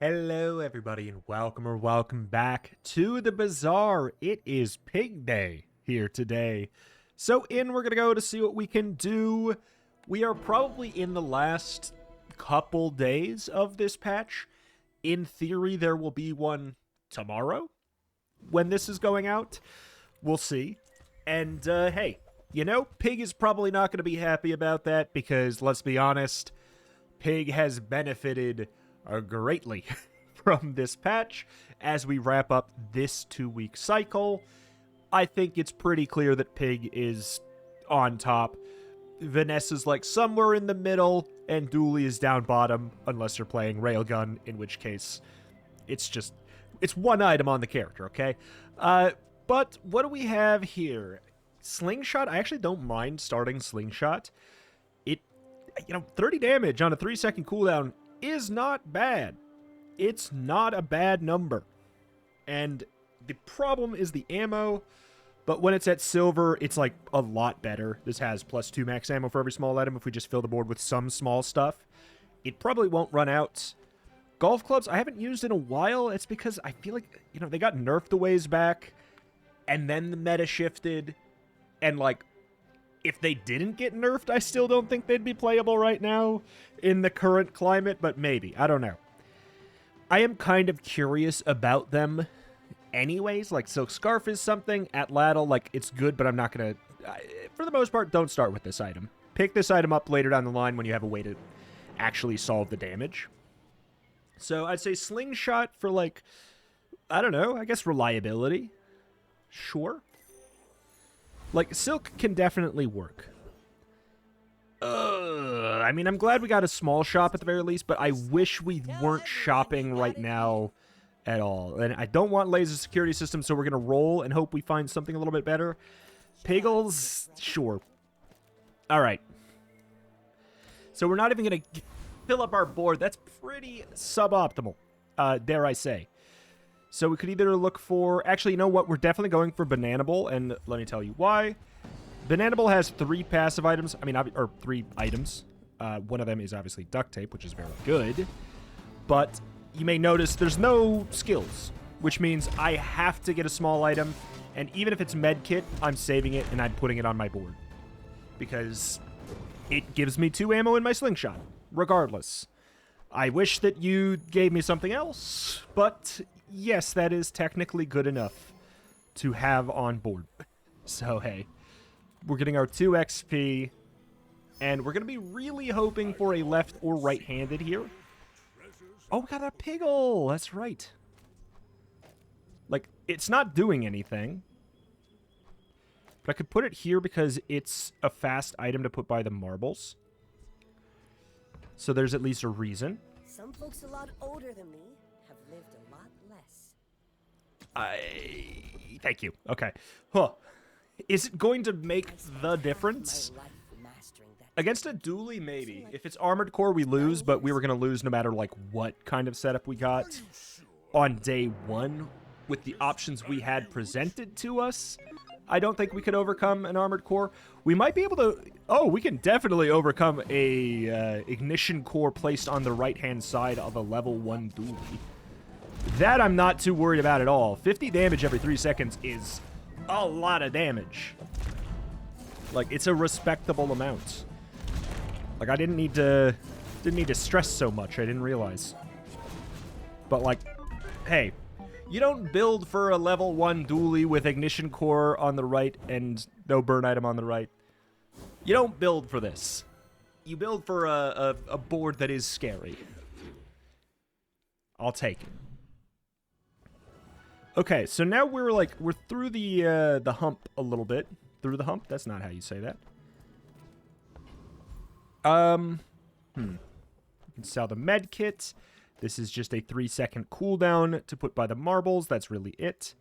Hello everybody and welcome back to the Bazaar. It is Pig Day here today. So we're gonna go to see what we can do. We are probably in the last couple days of this patch. In theory, there will be one tomorrow when this is going out. We'll see. And hey, you know, Pig is probably not gonna be happy about that because, let's be honest, Pig has benefited greatly from this patch. As we wrap up this 2-week cycle, I think it's pretty clear that Pig is on top. Vanessa's like somewhere in the middle, and Dooley is down bottom, unless you're playing Railgun, in which case it's one item on the character, okay? But what do we have here? Slingshot, I actually don't mind starting Slingshot. 30 damage on a 3-second cooldown is not bad. It's not a bad number. And the problem is the ammo, but when it's at silver, it's like a lot better. This has +2 max ammo for every small item if we just fill the board with some small stuff. It probably won't run out. Golf clubs, I haven't used in a while. It's because I feel like, they got nerfed a ways back, and then the meta shifted, and like, if they didn't get nerfed, I still don't think they'd be playable right now in the current climate, but maybe. I don't know. I am kind of curious about them anyways. Like, Silk Scarf is something. Atlatl, like, it's good, but I'm not going to... For the most part, don't start with this item. Pick this item up later down the line when you have a way to actually solve the damage. So I'd say Slingshot for, like, I don't know, I guess reliability. Sure. Like, Silk can definitely work. I mean, I'm glad we got a small shop at the very least, but I wish we weren't shopping right now at all. And I don't want laser security system, so we're going to roll and hope we find something a little bit better. Piggles, sure. All right. So we're not even going to fill up our board. That's pretty suboptimal, dare I say. So we could either look for... Actually, you know what? We're definitely going for Bananable, and let me tell you why. Bananable has 3 passive items. Or 3 items. One of them is obviously Duct Tape, which is very good. But you may notice there's no skills, which means I have to get a small item. And even if it's Medkit, I'm saving it and I'm putting it on my board. Because it gives me 2 ammo in my Slingshot, regardless. I wish that you gave me something else, but... yes, that is technically good enough to have on board. So, hey, we're getting our 2 XP, and we're going to be really hoping for a left or right-handed here. Oh, we got a Piggle! That's right. Like, it's not doing anything. But I could put it here because it's a fast item to put by the marbles. So there's at least a reason. Some folks a lot older than me have lived a lot less. Thank you. Okay. Huh. Is it going to make the difference? Against a Dooley, maybe. If it's Armored Core, we lose, but we were going to lose no matter, like, what kind of setup we got on day 1 with the options we had presented to us. I don't think we could overcome an Armored Core. We might be able to... Oh, we can definitely overcome a Ignition Core placed on the right-hand side of a level 1 Dooley. That I'm not too worried about at all. 50 damage every 3 seconds is a lot of damage. Like, it's a respectable amount. Like, I didn't need to stress so much. I didn't realize. But, like, hey, you don't build for a level 1 Dooley with Ignition Core on the right and no burn item on the right. You don't build for this. You build for a board that is scary. I'll take it. Okay, so now we're through the hump a little bit. Through the hump? That's not how you say that. We can sell the med kit. This is just a 3-second cooldown to put by the marbles. That's really it.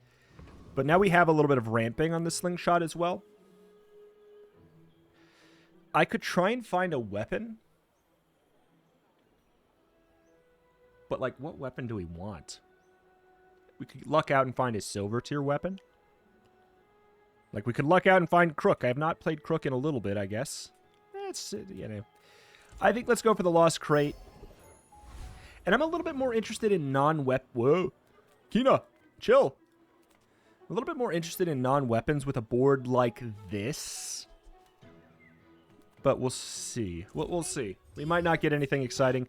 But now we have a little bit of ramping on the Slingshot as well. I could try and find a weapon. But, like, what weapon do we want? We could luck out and find a silver tier weapon. Like, we could luck out and find Crook. I have not played Crook in a little bit, I guess. It's, I think let's go for the Lost Crate. And I'm a little bit more interested in Whoa. Kina, chill. A little bit more interested in non-weapons with a board like this. But we'll see. We'll see. We might not get anything exciting.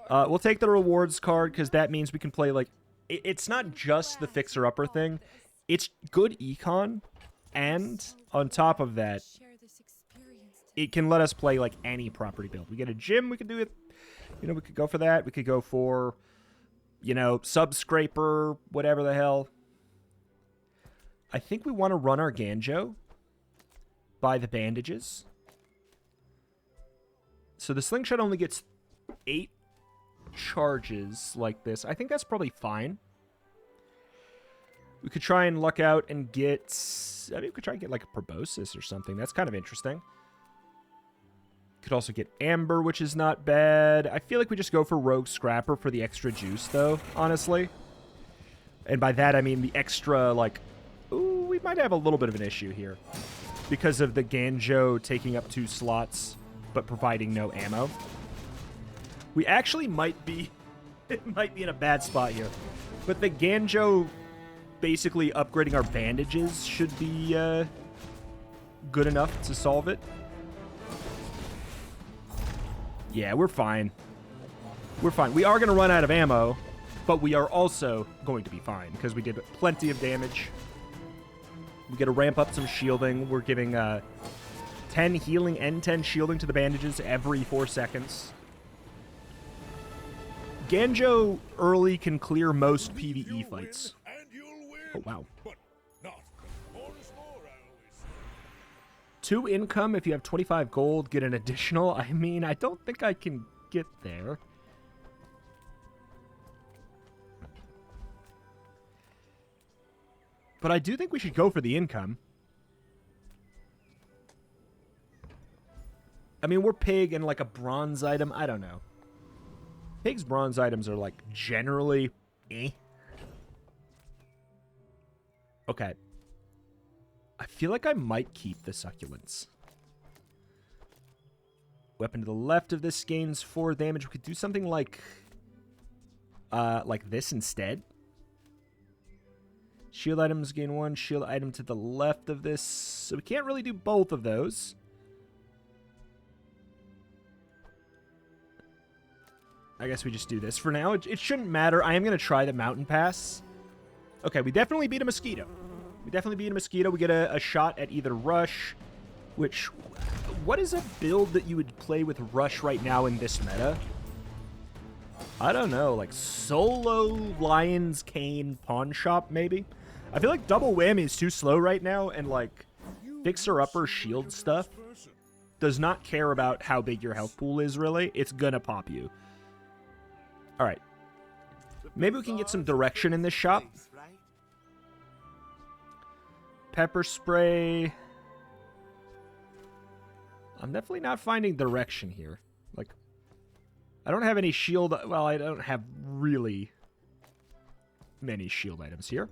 We'll take the rewards card, because that means we can play, like... It's not just the fixer-upper thing. It's good econ, and on top of that, it can let us play, like, any property build. We get a gym, we can do it. You know, we could go for that. We could go for, you know, Subscraper, whatever the hell. I think we want to run our Ganjo by the bandages. So the slingshot only gets 8 charges like this. I think that's probably fine. We could try and luck out and get... I mean, we could try and get like a proboscis or something. That's kind of interesting. Could also get amber, which is not bad. I feel like we just go for rogue scrapper for the extra juice, though, honestly. And by that, I mean the extra, like... Ooh, we might have a little bit of an issue here. Because of the Ganjo taking up 2 slots, but providing no ammo. We actually might be... might be in a bad spot here. But the Ganjo basically upgrading our bandages should be good enough to solve it. Yeah, we're fine. We're fine. We are going to run out of ammo, but we are also going to be fine because we did plenty of damage. We got to ramp up some shielding. We're giving 10 healing and 10 shielding to the bandages every 4 seconds. Ganjo early can clear most PvE fights. Oh, wow. 2 income if you have 25 gold, get an additional. I mean, I don't think I can get there. But I do think we should go for the income. I mean, we're pig and like a bronze item. I don't know. Pig's bronze items are like generally eh. Okay. I feel like I might keep the succulents. Weapon to the left of this gains 4 damage. We could do something like this instead. Shield items gain 1. Shield item to the left of this. So we can't really do both of those. I guess we just do this for now. It shouldn't matter. I am going to try the mountain pass. Okay, we definitely beat a mosquito. We definitely beat a mosquito. We get a shot at either Rush, which... What is a build that you would play with Rush right now in this meta? I don't know. Like solo Lion's Cane Pawn Shop, maybe? I feel like double whammy is too slow right now, and like fixer-upper shield stuff does not care about how big your health pool is, really. It's gonna pop you. Alright. Maybe we can get some direction in this shop. Pepper spray. I'm definitely not finding direction here. Like, I don't have any shield... Well, I don't have really many shield items here.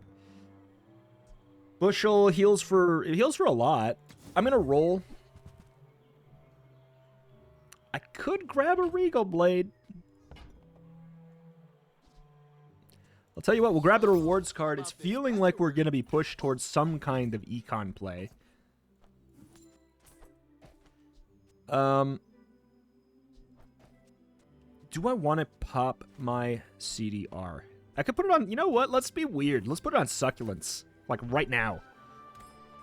Bushel heals for... It heals for a lot. I'm gonna roll. I could grab a Regal Blade. I'll tell you what, we'll grab the rewards card. It's feeling like we're going to be pushed towards some kind of econ play. Do I want to pop my CDR? I could put it on... You know what? Let's be weird. Let's put it on succulents. Like, right now.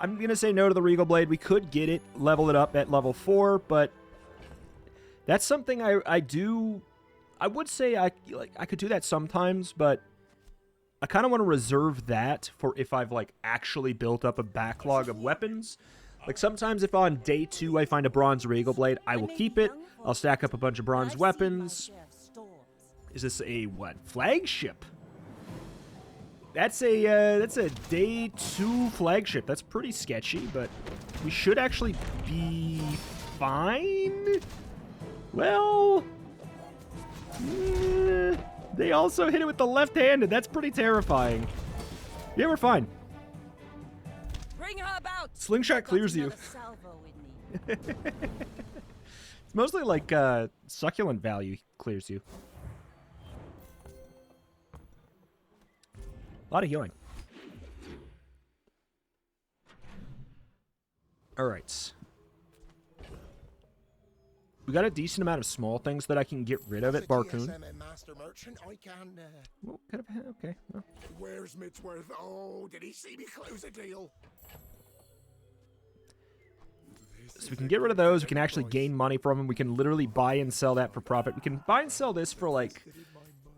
I'm going to say no to the Regal Blade. We could get it, level it up at level 4, but... That's something I do... I would say I could do that sometimes, but... I kind of want to reserve that for if I've, like, actually built up a backlog of weapons. Like, sometimes if on day 2 I find a bronze Regal Blade, I will keep it. I'll stack up a bunch of bronze weapons. Is this a, what, flagship? That's a day 2 flagship. That's pretty sketchy, but we should actually be fine. Well... They also hit it with the left-handed. That's pretty terrifying. Yeah, we're fine. Bring her about. Slingshot clears you. It's mostly like succulent value clears you. A lot of healing. Alright. We got a decent amount of small things that I can get rid of at Barcoon. Well, kind of, okay. Well. Where's Midsworth? Oh, did he see me close a deal? So we can get rid of those. We can actually gain money from them. We can literally buy and sell that for profit. We can buy and sell this for, like,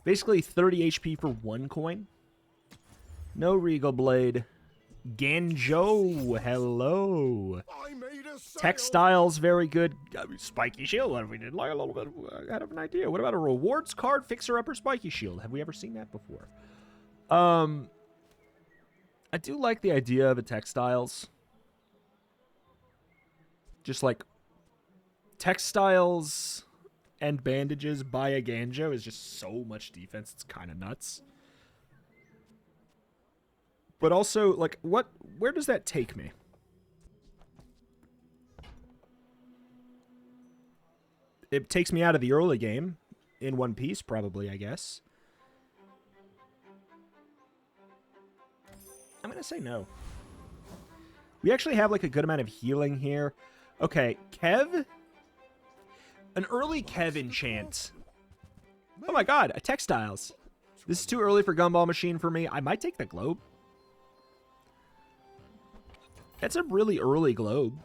basically 30 HP for 1 coin. No Regal Blade. Ganjo, hello. Textiles, very good. Spiky Shield, what if we did like a little bit? I have an idea. What about a rewards card, Fixer Upper Spiky Shield? Have we ever seen that before? I do like the idea of a textiles. Just like textiles and bandages by a Ganjo is just so much defense. It's kind of nuts. But also, like, where does that take me? It takes me out of the early game in one piece, probably, I guess. I'm going to say no. We actually have, like, a good amount of healing here. Okay, Kev? An early Kev enchant. Oh my god, a textiles. This is too early for Gumball Machine for me. I might take the globe. That's a really early globe.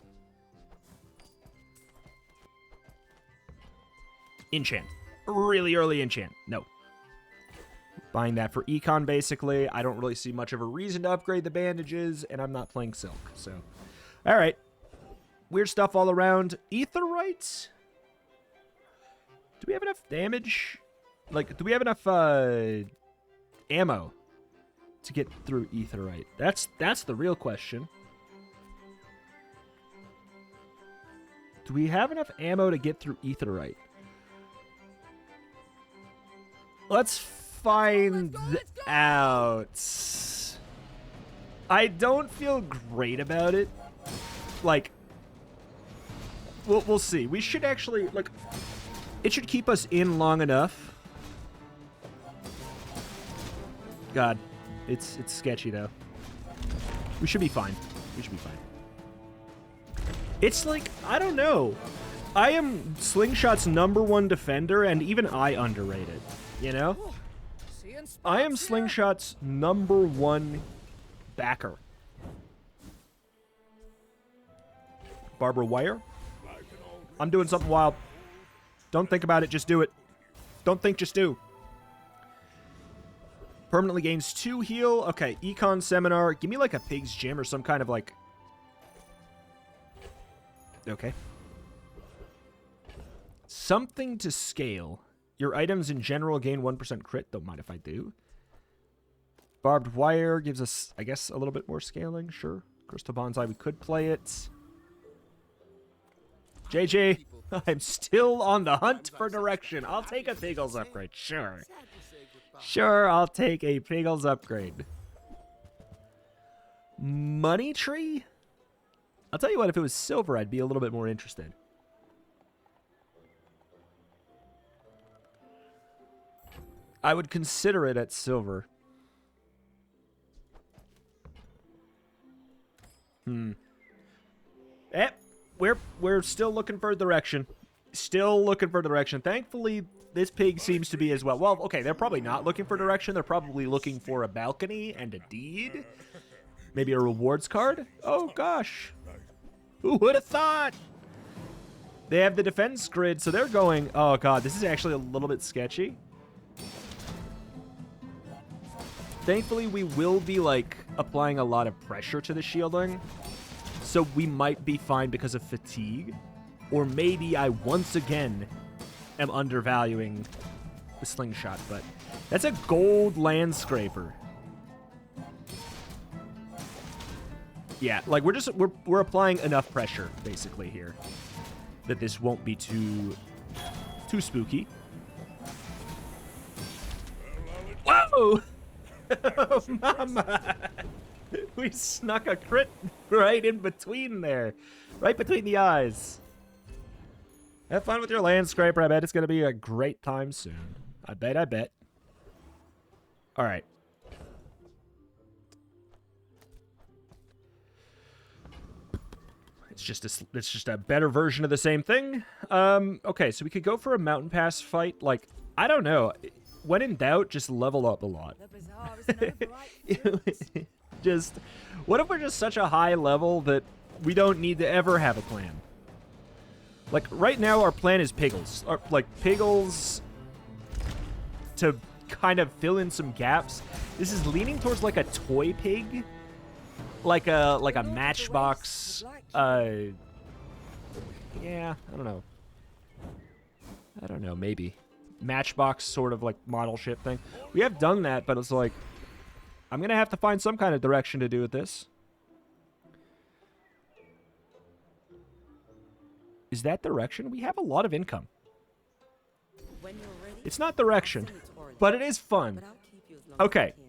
Enchant. Really early enchant. No. Buying that for econ, basically. I don't really see much of a reason to upgrade the bandages, and I'm not playing Silk, so. Alright. Weird stuff all around. Aetherytes? Do we have enough damage? Like, do we have enough, ammo to get through Aetheryte? That's the real question. Do we have enough ammo to get through Aetheryte? Let's find out. I don't feel great about it. Like, we'll see. We should actually, like, it should keep us in long enough. God, it's sketchy, though. We should be fine. We should be fine. It's like, I don't know. I am Slingshot's #1 defender, and even I underrate it, you know? I am Slingshot's #1 backer. Barbara Wire? I'm doing something wild. Don't think about it, just do it. Don't think, just do. Permanently gains 2 heal. Okay, Econ Seminar. Give me like a Pig's Gym or some kind of like... Okay. Something to scale. Your items in general gain 1% crit. Don't mind if I do. Barbed Wire gives us, I guess, a little bit more scaling. Sure. Crystal Bonsai, we could play it. JJ, I'm still on the hunt for direction. I'll take a Piggles upgrade. Sure. Sure, I'll take a Piggles upgrade. Money Tree? I'll tell you what, if it was silver, I'd be a little bit more interested. I would consider it at silver. We're still looking for direction. Still looking for direction. Thankfully, this pig seems to be as well. Well, okay, they're probably not looking for direction. They're probably looking for a balcony and a deed. Maybe a rewards card? Oh, gosh. Who would have thought? They have the defense grid, so they're going... Oh, God, this is actually a little bit sketchy. Thankfully, we will be, like, applying a lot of pressure to the shielding. So we might be fine because of fatigue. Or maybe I, once again, am undervaluing the slingshot. But that's a gold landscraper. Yeah, like, we're applying enough pressure, basically, here. That this won't be too spooky. Whoa! Oh, mama! We snuck a crit right in between there. Right between the eyes. Have fun with your landscraper. I bet it's going to be a great time soon. I bet. Alright. It's just a better version of the same thing. Okay, so we could go for a mountain pass fight. Like, I don't know. When in doubt, just level up a lot. The Bazaar is an overripe fruit. Just, what if we're just such a high level that we don't need to ever have a plan? Like, right now, our plan is Piggles. Piggles to kind of fill in some gaps. This is leaning towards, like, a toy pig. Like a Matchbox, yeah, I don't know, maybe. Matchbox sort of, like, model ship thing. We have done that, but it's like, I'm gonna have to find some kind of direction to do with this. Is that direction? We have a lot of income. When you're ready, It's not direction, but it is fun. but I'll keep you as long Okay. as I can.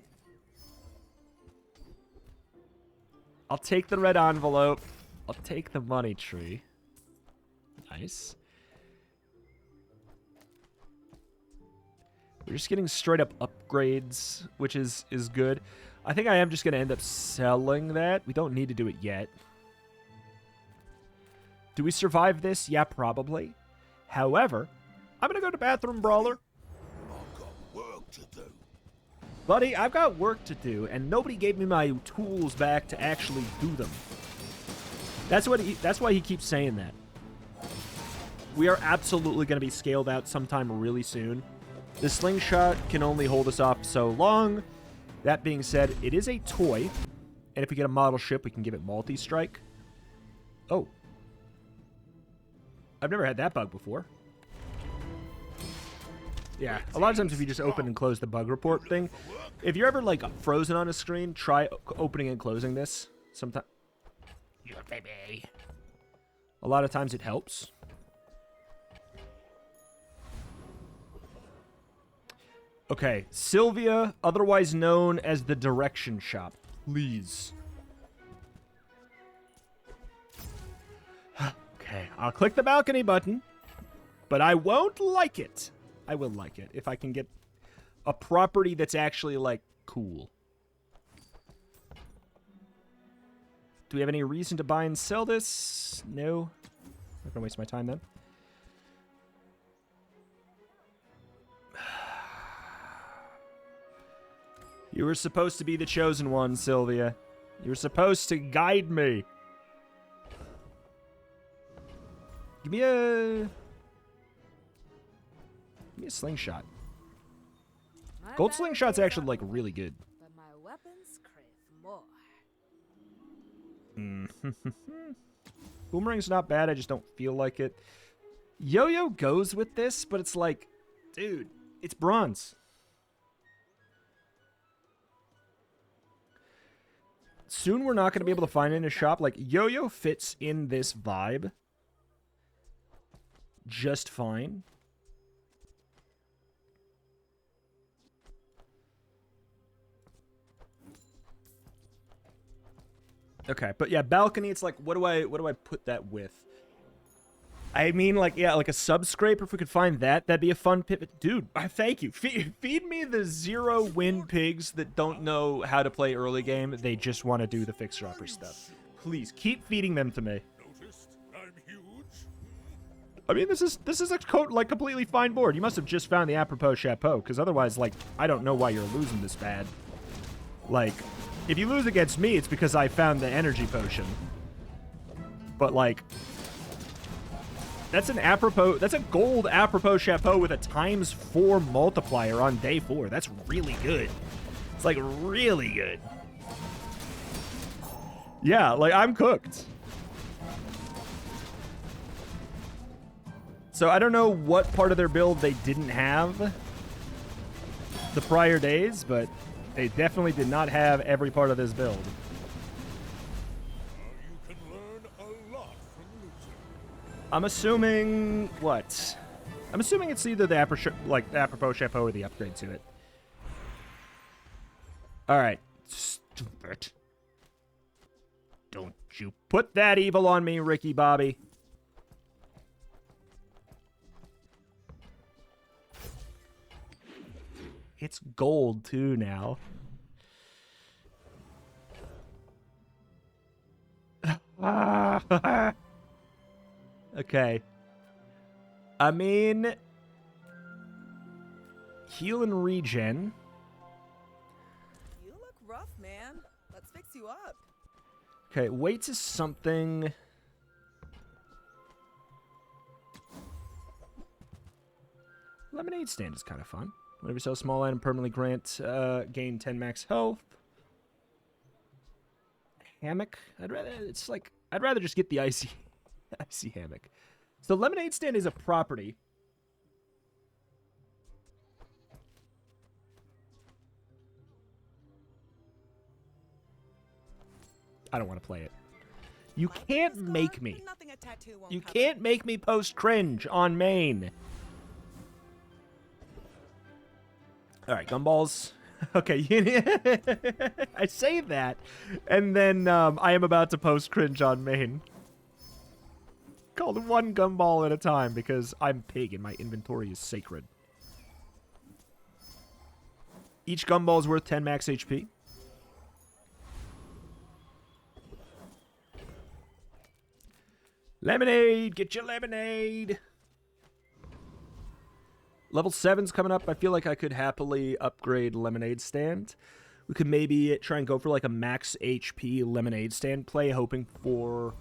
I'll take the red envelope. I'll take the money tree. Nice. We're just getting straight up upgrades, which is good. I think I am just going to end up selling that. We don't need to do it yet. Do we survive this? Yeah, probably. However, I'm going to go to Bathroom Brawler. I've got work to do. Buddy, I've got work to do, and nobody gave me my tools back to actually do them. That's why he keeps saying that. We are absolutely going to be scaled out sometime really soon. The slingshot can only hold us off so long. That being said, it is a toy, and if we get a model ship, we can give it multi-strike. Oh. I've never had that bug before. Yeah, a lot of times if you just open and close the bug report thing, if you're ever, like, frozen on a screen, try opening and closing this. Sometimes. Yeah, baby. A lot of times it helps. Okay, Sylvia, otherwise known as the Direction Shop. Please. Okay, I'll click the balcony button, but I won't like it. I will like it if I can get a property that's actually, like, cool. Do we have any reason to buy and sell this? No. Not gonna waste my time then. You were supposed to be the chosen one, Sylvia. You were supposed to guide me. Give me a slingshot. My Gold bad slingshot's days actually, are like, over, really good. but my weapons crave more. Boomerang's not bad, I just don't feel like it. Yo-Yo goes with this, but it's like, dude, it's bronze. Soon we're not going to be able to find it in a shop. Like, Yo-Yo fits in this vibe just fine. Okay, but yeah, balcony, it's like, what do I put that with? I mean, like, yeah, like a sub-scraper, if we could find that, that'd be a fun pivot. Dude, thank you. Feed me the zero-win pigs that don't know how to play early game. They just want to do the fixer-upper stuff. Please, keep feeding them to me. Noticed I'm huge? I mean, this is a like, completely fine board. You must have just found the apropos chapeau, because otherwise, like, I don't know why you're losing this bad. Like, if you lose against me, it's because I found the energy potion. But, like, that's a gold apropos chapeau with a ×4 multiplier on day 4. That's really good. It's, like, really good. Yeah, like, I'm cooked. So I don't know what part of their build they didn't have the prior days, but they definitely did not have every part of this build. You can learn a lot from losing. I'm assuming what? I'm assuming it's either the apropos chapeau or the upgrade to it. All right, stupid. Don't you put that evil on me, Ricky Bobby. It's gold too now. Okay. I mean, heal and regen. You look rough, man. Let's fix you up. Okay, weights is something. Lemonade stand is kind of fun. Whenever you sell a small item, permanently gain 10 max health. Hammock. I'd rather just get the icy hammock. So lemonade stand is a property. I don't want to play it. You can't make me. You can't make me post cringe on main. All right, gumballs. Okay, I say that, and then I am about to post cringe on main. Called one gumball at a time because I'm pig and my inventory is sacred. Each gumball is worth 10 max HP. Lemonade! Get your lemonade! Level 7's coming up. I feel like I could happily upgrade lemonade stand. We could maybe try and go for like a max HP lemonade stand play, hoping for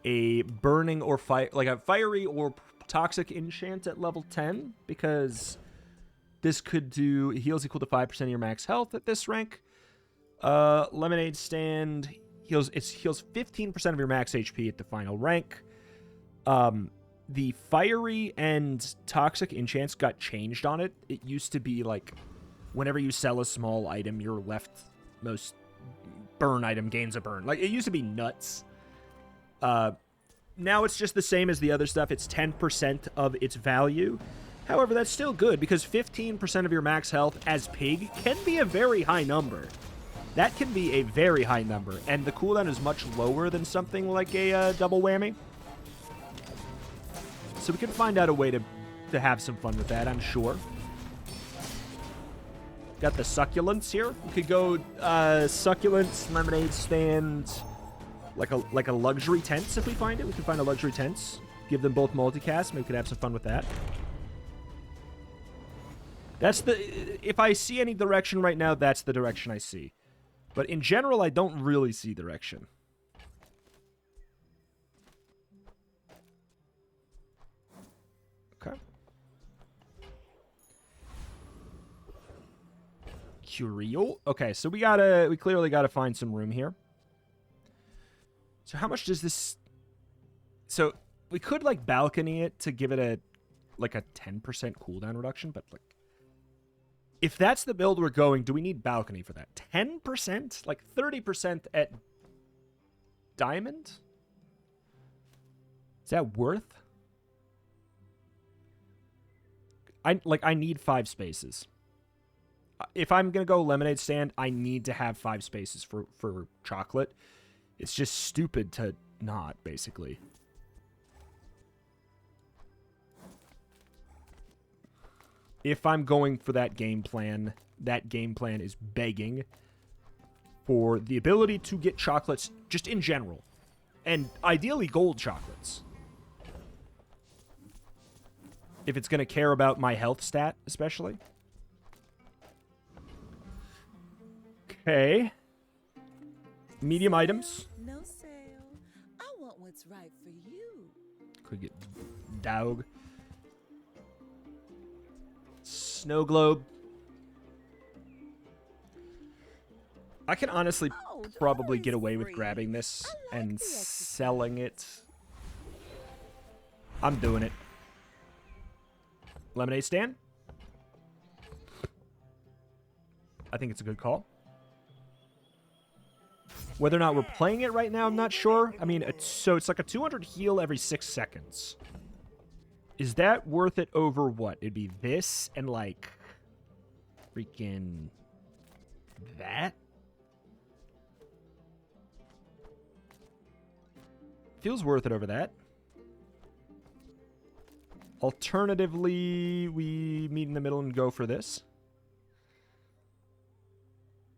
a burning or like a fiery or toxic enchant at level 10, because this could do heals equal to 5% of your max health at this rank. Lemonade stand heals 15% of your max HP at the final rank. The fiery and toxic enchants got changed on it. It used to be like whenever you sell a small item, your leftmost burn item gains a burn. Like, it used to be nuts. Now it's just the same as the other stuff. It's 10% of its value. However, that's still good because 15% of your max health as pig can be a very high number. That can be a very high number, and the cooldown is much lower than something like a double whammy. So we can find out a way to have some fun with that, I'm sure. Got the succulents here. We could go succulents, lemonade stand, like a luxury tents if we find it. We could find a luxury tents. Give them both multicast. Maybe we could have some fun with that. That's if I see any direction right now, that's the direction I see. But in general, I don't really see direction. Okay. Curio. Okay, so we clearly gotta find some room here. So how much does this... So we could like balcony it to give it a 10% cooldown reduction, but like, if that's the build we're going, do we need balcony for that? 10%? Like 30% at diamond? Is that worth? I need 5 spaces. If I'm going to go lemonade stand, I need to have 5 spaces for chocolate. It's just stupid to not, basically. If I'm going for that game plan is begging for the ability to get chocolates just in general. And ideally gold chocolates. If it's going to care about my health stat, especially. Okay. Medium items. No sale. I want what's right for you. Could get Dog. Snow globe. I can honestly probably get away with grabbing this and selling it. I'm doing it. Lemonade stand. I think it's a good call. Whether or not we're playing it right now, I'm not sure. I mean, it's like a 200 heal every 6 seconds. Is that worth it over what? It'd be this and like freaking that? Feels worth it over that. Alternatively, we meet in the middle and go for this.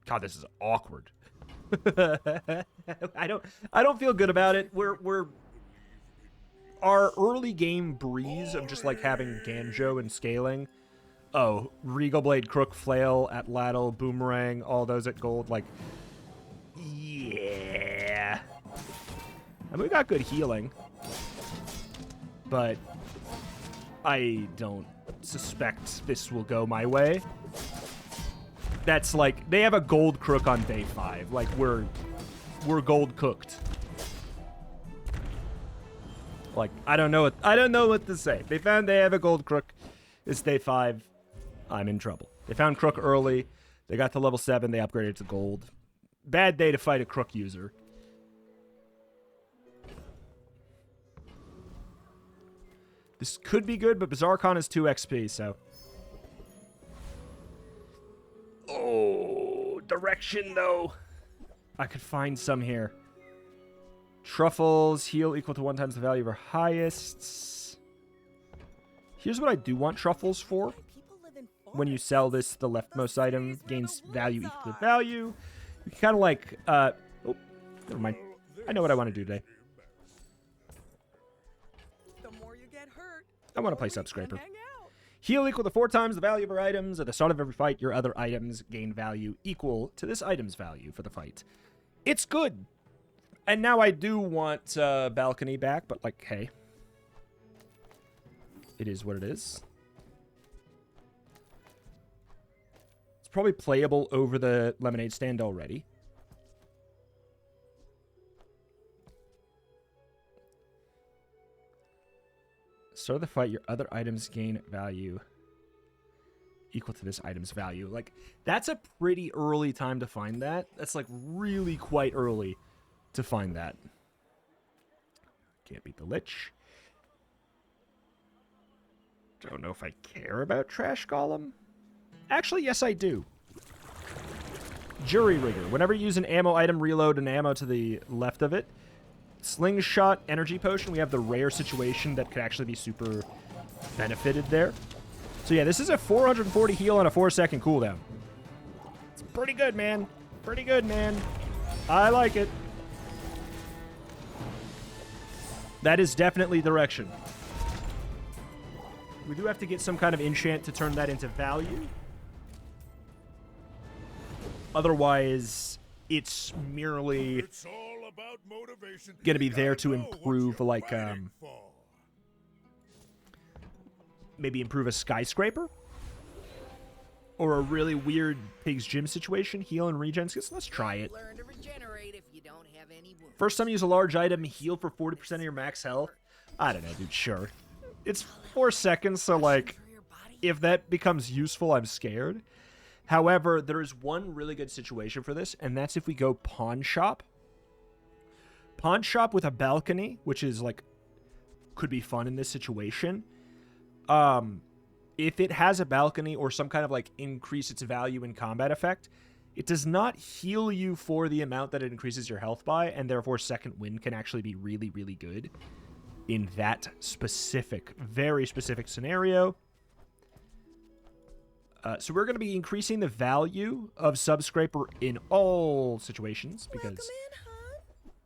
God, this is awkward. I don't feel good about it. Our early game breeze of just like having Ganjo and scaling. Oh, Regal Blade, Crook, Flail, Atlatl, Boomerang, all those at gold. Like, yeah. I mean, we got good healing, but I don't suspect this will go my way. That's like, they have a gold Crook on day 5. Like, we're gold cooked. Like, I don't know what to say. They found they have a gold Crook. It's day 5. I'm in trouble. They found Crook early. They got to level 7. They upgraded to gold. Bad day to fight a Crook user. This could be good, but Bazaar is 2 XP, so. Oh, direction, though. I could find some here. Truffles, heal equal to 1 times the value of our highest. Here's what I do want truffles for. When you sell this, the leftmost item gains value equal to value. You can kind of like, oh, never mind. I know what I want to do today. I want to play Subscraper. Heal equal to 4 times the value of our items. At the start of every fight, your other items gain value equal to this item's value for the fight. It's good. And now I do want Balcony back, but like, hey. It is what it is. It's probably playable over the lemonade stand already. Start of the fight, your other items gain value equal to this item's value. Like, that's a pretty early time to find that. That's like really quite early to find that. Can't beat the Lich. Don't know if I care about Trash Golem. Actually, yes, I do. Jury Rigger. Whenever you use an ammo item, reload an ammo to the left of it. Slingshot Energy Potion. We have the rare situation that could actually be super benefited there. So yeah, this is a 440 heal on a 4-second cooldown. It's pretty good, man. Pretty good, man. I like it. That is definitely direction. We do have to get some kind of enchant to turn that into value. Otherwise, it's merely going to be there to improve, like, maybe improve a skyscraper? Or a really weird Pig's Gym situation. Heal and regen. Let's try it. First time you use a large item, heal for 40% of your max health. I don't know, dude, sure. It's 4 seconds, so, like, if that becomes useful, I'm scared. However, there is one really good situation for this, and that's if we go Pawn Shop. Pawn Shop with a balcony, which is, like, could be fun in this situation. If it has a balcony or some kind of, like, increase its value in combat effect, it does not heal you for the amount that it increases your health by, and therefore second wind can actually be really, really good in that specific, very specific scenario. So we're going to be increasing the value of Subscraper in all situations because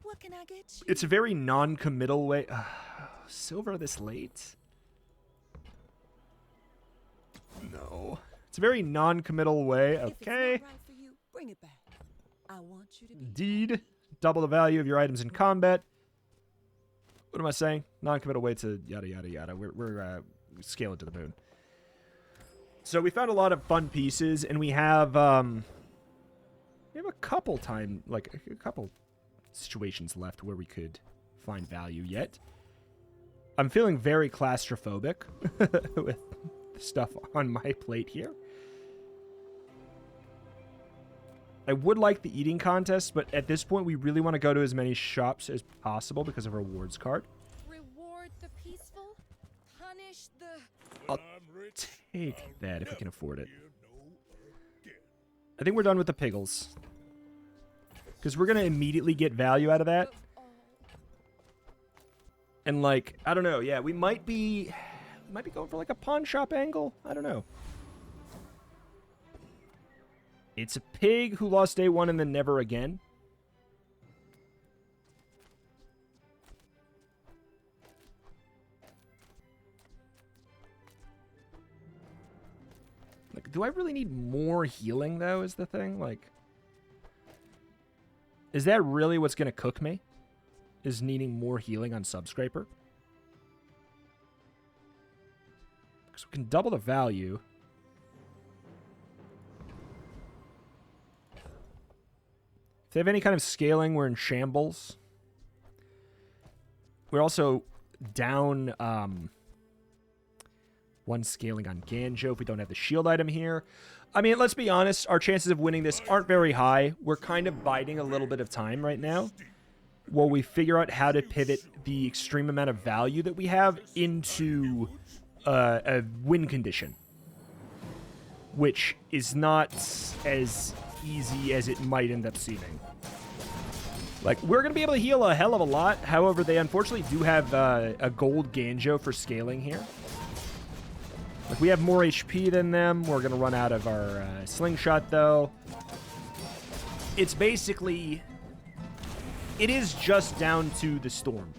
What can I get you? it's a very non-committal way. Silver this late? No. It's a very non-committal way. If it's not Okay. right for you, bring it back. I want you to be Indeed. Double the value of your items in combat. What am I saying? Non-committal way to yada, yada, yada. We're scaling to the moon. So we found a lot of fun pieces, and we have a couple a couple situations left where we could find value yet. I'm feeling very claustrophobic with stuff on my plate here. I would like the eating contest, but at this point we really want to go to as many shops as possible because of our rewards card. Reward the peaceful, punish the... I'll take that if we can afford it. I think we're done with the piggles. Because we're going to immediately get value out of that. And, like, I don't know. Yeah, we might be going for, like, a pawn shop angle. I don't know. It's a pig who lost day 1 and then never again. do I really need more healing, though, is the thing? Like, is that really what's going to cook me? Is needing more healing on Subscraper? Because we can double the value. If they have any kind of scaling, we're in shambles. We're also down one scaling on Ganjo if we don't have the shield item here. I mean, let's be honest, our chances of winning this aren't very high. We're kind of biding a little bit of time right now while we figure out how to pivot the extreme amount of value that we have into a win condition, which is not as easy as it might end up seeming. Like, we're going to be able to heal a hell of a lot. However, they unfortunately do have a gold Ganjo for scaling here. Like, we have more HP than them. We're going to run out of our slingshot, though. It's basically... It is just down to the storm.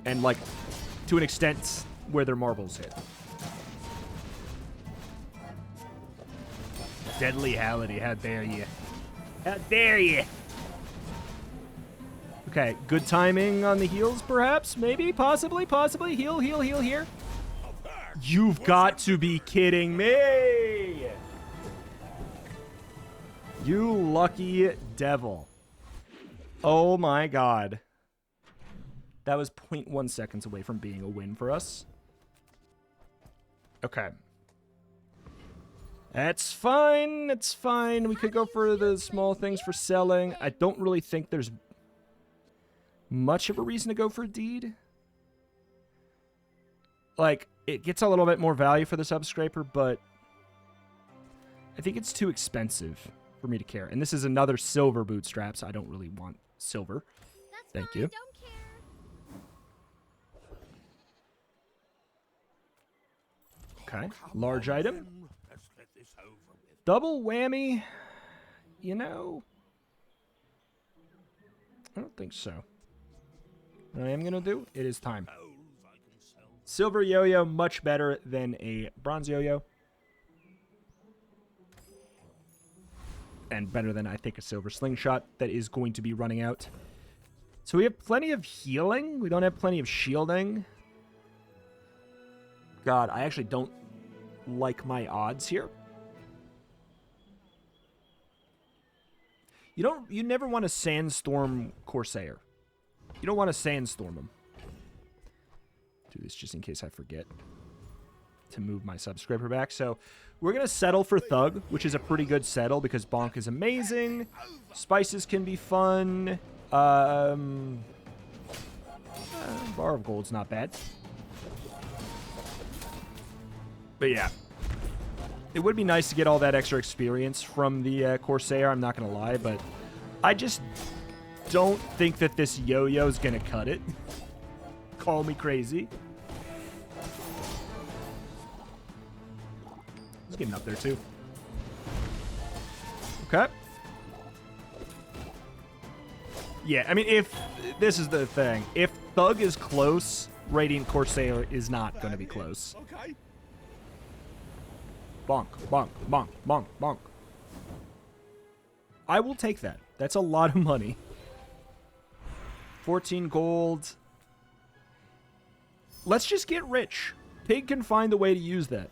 And, like, to an extent, where their marbles hit. Deadly Hality, how dare you. How dare you! Okay, good timing on the heals, perhaps? Maybe? Possibly? Heal here. You've got to be kidding me! You lucky devil. Oh my god. That was 0.1 seconds away from being a win for us. Okay. That's fine. It's fine. We could go for the small things for selling. I don't really think there's much of a reason to go for a deed. Like, it gets a little bit more value for the Subscraper, but I think it's too expensive for me to care. And this is another silver bootstrap, so I don't really want silver. Thank you. Okay, large item. Double whammy. You know, I don't think so. What I am going to do, it is time. Silver yo-yo, much better than a bronze yo-yo. And better than, I think, a silver slingshot that is going to be running out. So we have plenty of healing. We don't have plenty of shielding. God, I actually don't like my odds here. You never want to sandstorm Corsair. You don't want to sandstorm him. Do this just in case I forget to move my Subscriber back. So we're going to settle for Thug, which is a pretty good settle because Bonk is amazing. Spices can be fun. Bar of Gold's not bad. But yeah. It would be nice to get all that extra experience from the Corsair, I'm not going to lie, but I just don't think that this yo-yo is going to cut it. Call me crazy. He's getting up there, too. Okay. Yeah, I mean, if... This is the thing. If Thug is close, Radiant Corsair is not going to be close. Okay. Bonk, bonk, bonk, bonk, bonk. I will take that. That's a lot of money. 14 gold. Let's just get rich. Pig can find a way to use that.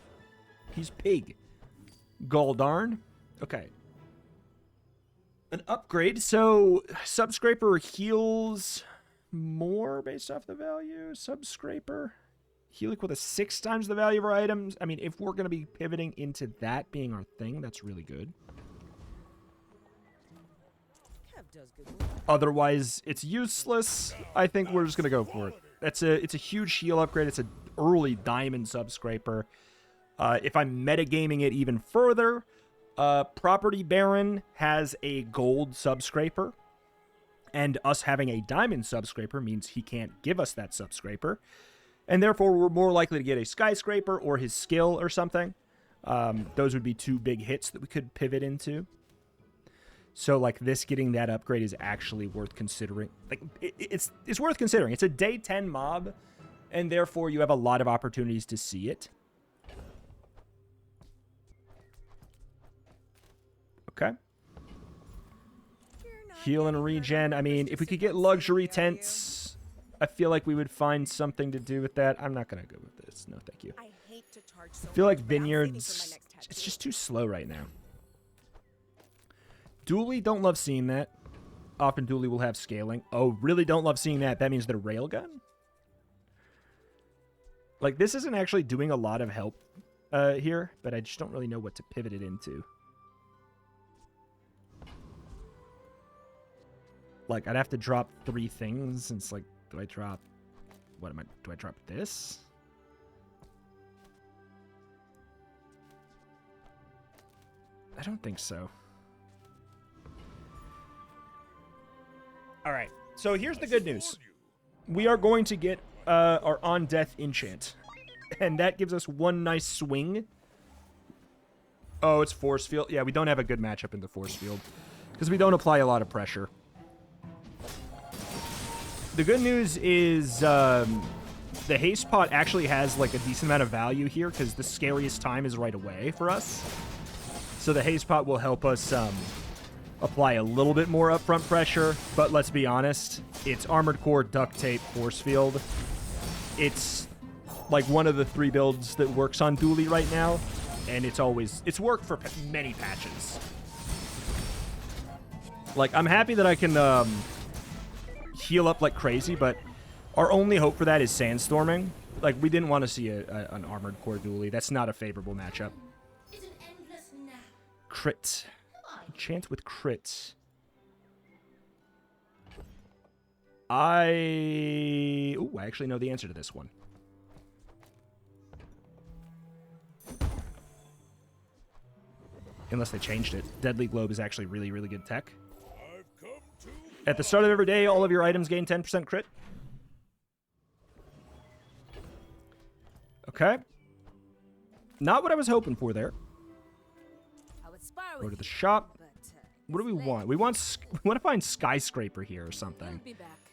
He's Pig. Goldarn. Okay. An upgrade. So, Subscraper heals more based off the value. Subscraper. Helic with a 6 times the value of our items. I mean, if we're going to be pivoting into that being our thing, that's really good. Otherwise, it's useless. I think we're just going to go for it. It's a huge heal upgrade. It's an early diamond Subscraper. If I'm metagaming it even further, Property Baron has a gold Subscraper. And us having a diamond Subscraper means he can't give us that Subscraper. And therefore, we're more likely to get a Skyscraper or his skill or something. Those would be 2 big hits that we could pivot into. So, like, this getting that upgrade is actually worth considering. Like, it's worth considering. It's a day 10 mob, and therefore you have a lot of opportunities to see it. Okay. You're not Heal and getting hurt regen. on I mean, purpose if we just could to get come see luxury me, are you? tents, I feel like we would find something to do with that. I'm not going to go with this. No, thank you. I hate to charge so I feel much, like but I'm saving for my vineyards, next it's tattoo. just too slow right now. Dooley, don't love seeing that. Often Dooley will have scaling. Oh, really don't love seeing that. That means they're railgun? Like, this isn't actually doing a lot of help here, but I just don't really know what to pivot it into. Like, I'd have to drop 3 things. It's like, do I drop... What am I... Do I drop this? I don't think so. All right. So here's the good news. We are going to get our On Death enchant. And that gives us one nice swing. Oh, it's Force Field. Yeah, we don't have a good matchup in the Force Field. Because we don't apply a lot of pressure. The good news is the haste pot actually has like a decent amount of value here. Because the scariest time is right away for us. So the haste pot will help us apply a little bit more upfront pressure. But let's be honest. It's Armored Core, Duct Tape, Force Field. It's like one of the 3 builds that works on Dooley right now. And it's worked for many patches. Like, I'm happy that I can heal up like crazy, but our only hope for that is sandstorming. Like, we didn't want to see an Armored Core Dooley. That's not a favorable matchup. Crit. Enchant with crit. I actually know the answer to this one. Unless they changed it. Deadly Globe is actually really, really good tech. At the start of every day, all of your items gain 10% crit. Okay. Not what I was hoping for there. Go to the shop. What do we want? We want to find Skyscraper here or something. Be back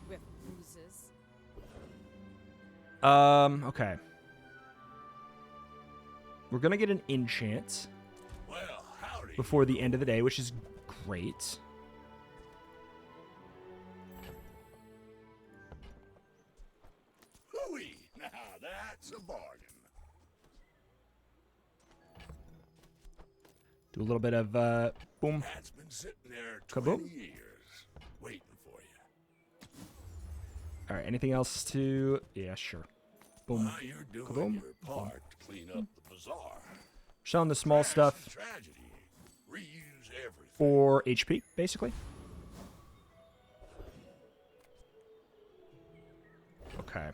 with bruises. Okay. We're gonna get an enchant before the end of the day, which is great. Hooey! Now that's a bargain. Do a little bit of boom. That's been sitting there 20 Kaboom. years, waiting for you. All right. Anything else to? Yeah, sure. Boom. While you're doing Kaboom. your part to clean up the bazaar. Selling the small Trash stuff and tragedy. Reuse everything. for HP, basically. Okay.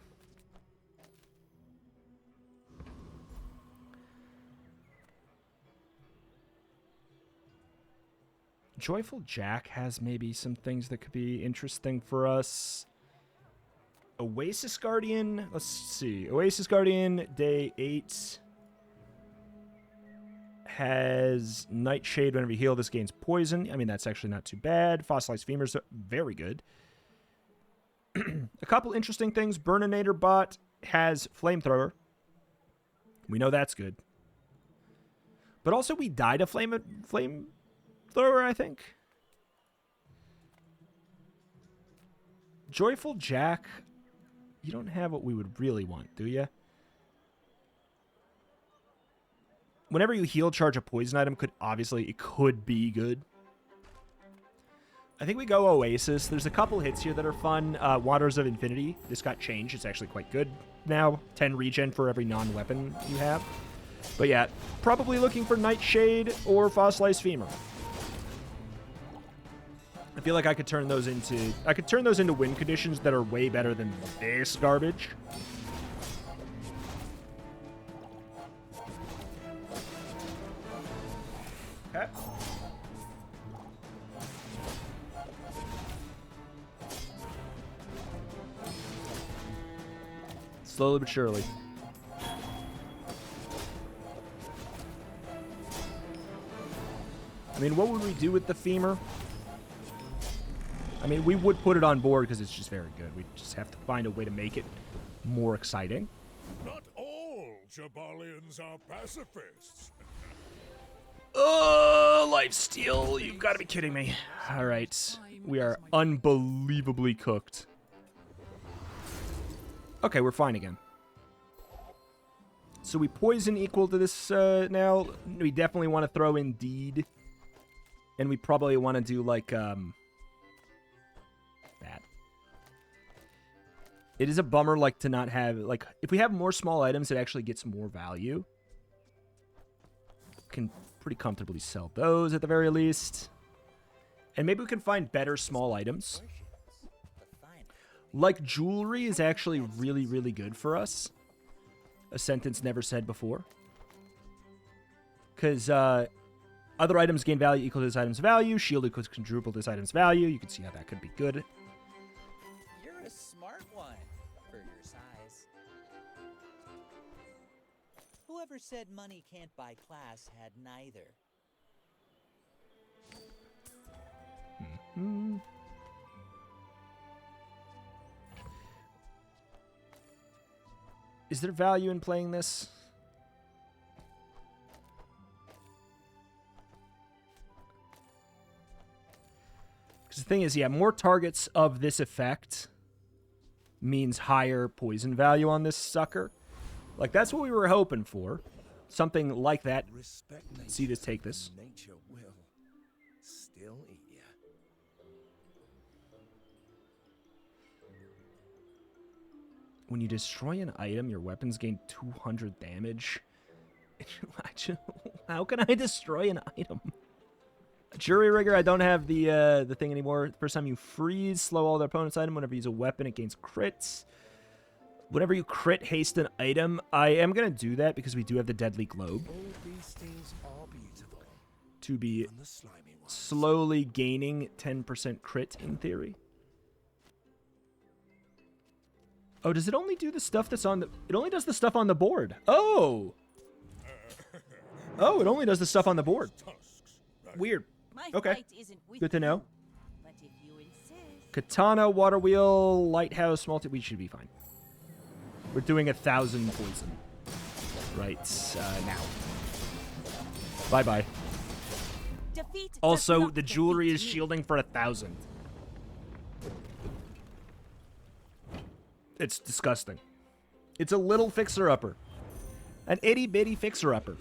Joyful Jack has maybe some things that could be interesting for us. Oasis Guardian, let's see. Oasis Guardian, day 8, has Nightshade. Whenever you heal, this gains poison. I mean, that's actually not too bad. Fossilized Femurs are very good. A couple interesting things. Burninator bot has Flamethrower. We know that's good. But also, we died a Flamethrower, I think. Joyful Jack, you don't have what we would really want, do you? Whenever you heal, charge a poison item, it could be good. I think we go Oasis. There's a couple hits here that are fun. Waters of Infinity. This got changed. It's actually quite good now. 10 regen for every non-weapon you have. But yeah, probably looking for Nightshade or Fossilized Femur. I feel like I could turn those into win conditions that are way better than this garbage. Okay. Slowly but surely. I mean, what would we do with the femur? I mean, we would put it on board because it's just very good. We just have to find a way to make it more exciting. Not all Jabalians are pacifists. Oh, lifesteal. You've got to be kidding me. All right. We are unbelievably cooked. Okay, we're fine again. So we poison equal to this now. We definitely want to throw in Deed. And we probably want to do like that. It is a bummer like to not have like if we have more small items it actually gets more value. Can pretty comfortably sell those at the very least. And maybe we can find better small items. Like jewelry is actually really, really good for us. A sentence never said before. Because other items gain value equal to this item's value. Shield equals quadruple this item's value. You can see how that could be good. You're a smart one for your size. Whoever said money can't buy class had neither. Hmm. Is there value in playing this? Because the thing is, yeah, more targets of this effect means higher poison value on this sucker. Like, that's what we were hoping for. Something like that. See this, take this. Nature will still eat ya. When you destroy an item, your weapons gain 200 damage. How can I destroy an item? Jury Rigger, I don't have the thing anymore. First time you freeze, slow all their opponent's item. Whenever you use a weapon, it gains crits. Whenever you crit haste an item, I am going to do that because we do have the Deadly Globe. All these things are beautiful. To be And the slimy ones. slowly gaining 10% crit in theory. Oh, does it only do the stuff that's on the... It only does the stuff on the board. Oh! Oh, it only does the stuff on the board. Weird. Okay. Good to know. Katana, Water Wheel, Lighthouse, We should be fine. We're doing 1,000 poison. Right, now. Bye-bye. Also, the jewelry is shielding for 1,000. It's disgusting. It's a little fixer-upper. An itty-bitty fixer-upper.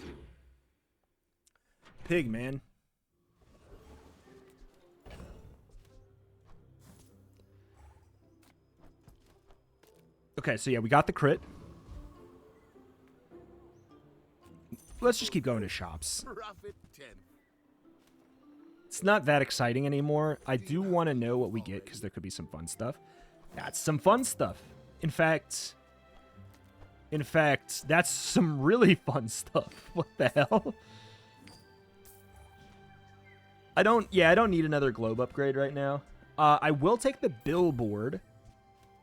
Pig, man. Okay, so yeah, we got the crit. Let's just keep going to shops. Profit 10. It's not that exciting anymore. I do want to know what we get because there could be some fun stuff. That's some fun stuff. In fact, that's some really fun stuff. What the hell? I don't need another globe upgrade right now. I will take the billboard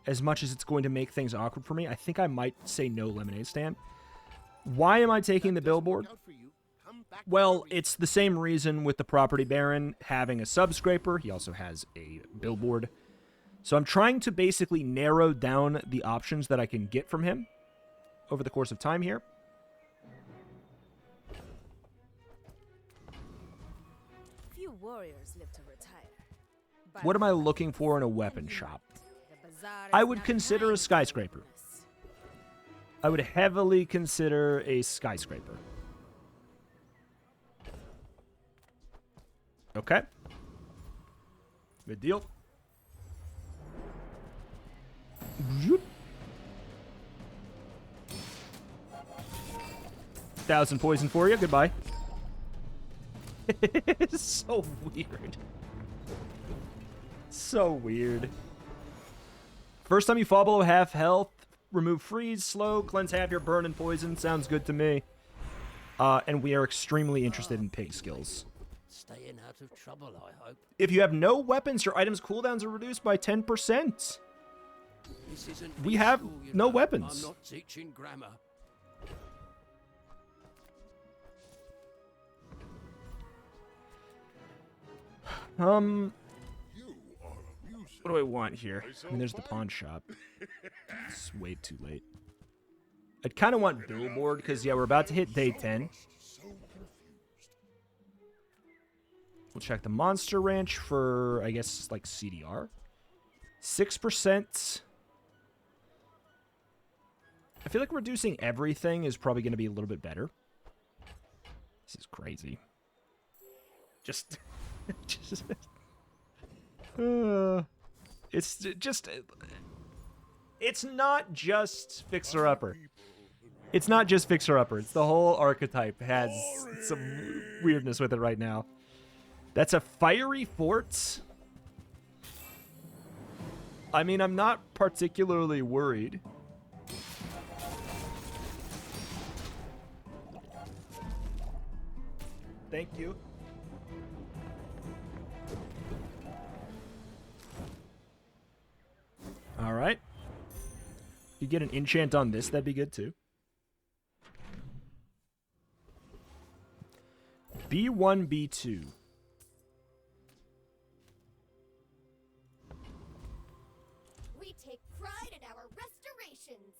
as much as it's going to make things awkward for me. I think I might say no lemonade stand. Why am I taking the billboard? Well, it's the same reason with the property baron having a subscraper. He also has a billboard. So I'm trying to basically narrow down the options that I can get from him over the course of time here. Few warriors live to retire. What am I looking for in a weapon shop? I would consider a skyscraper. I would heavily consider a skyscraper. Okay. Good deal. 1,000 poison for you. Goodbye. It's so weird. So weird. First time you fall below half health, remove freeze, slow, cleanse half your burn and poison. Sounds good to me. And we are extremely interested in pig skills. Staying out of trouble, I hope. If you have no weapons, your items' cooldowns are reduced by 10%. This isn't We have school, you no know. weapons. I'm not teaching grammar. What do I want here? I mean, there's the pawn shop. It's way too late. I'd kind of want billboard because, yeah, we're about to hit day 10. check the Monster Ranch for, I guess, like CDR. 6%. I feel like reducing everything is probably going to be a little bit better. This is crazy. Just it's just... It's not just Fixer Upper. It's not just Fixer Upper. It's the whole archetype has some weirdness with it right now. That's a fiery fort. I mean, I'm not particularly worried. Thank you. All right. You get an enchant on this, that'd be good too. B1, B2. We take pride in our restorations.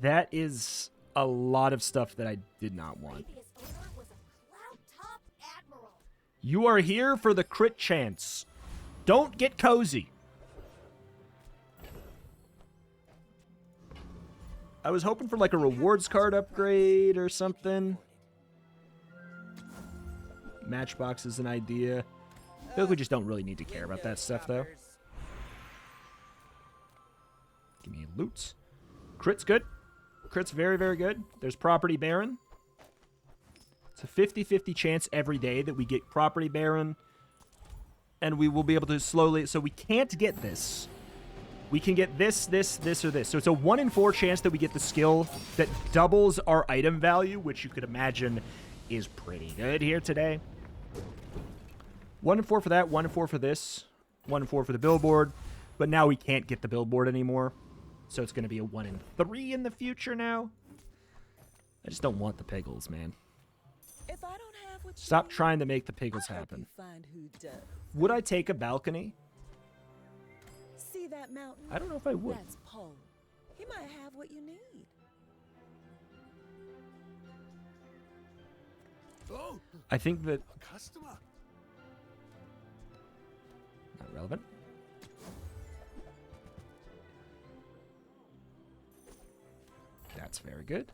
That is a lot of stuff that I did not want. Previous owner was a cloud-top admiral. You are here for the crit chance. Don't get cozy. I was hoping for like a rewards card upgrade or something. Matchbox is an idea. I feel like we just don't really need to care about that stuff, though. Give me loot. Crit's good. Crit's very, very good. There's Property Baron. It's a 50-50 chance every day that we get Property Baron. And we will be able to slowly... So we can't get this. We can get this, this, this, or this. So it's a 1 in 4 chance that we get the skill that doubles our item value, which you could imagine is pretty good here today. 1 in 4 for that, 1 in 4 for this, 1 in 4 for the billboard. But now we can't get the billboard anymore. So it's going to be a 1 in 3 in the future now. I just don't want the piggles, man. If I don't have what you Stop need, trying to make the piggles I'll help happen. you find who does. Would I take a balcony? See that mountain? I don't know if I would. That's Poe. He might have what you need. Oh, I think that... a customer. Not relevant. That's very good.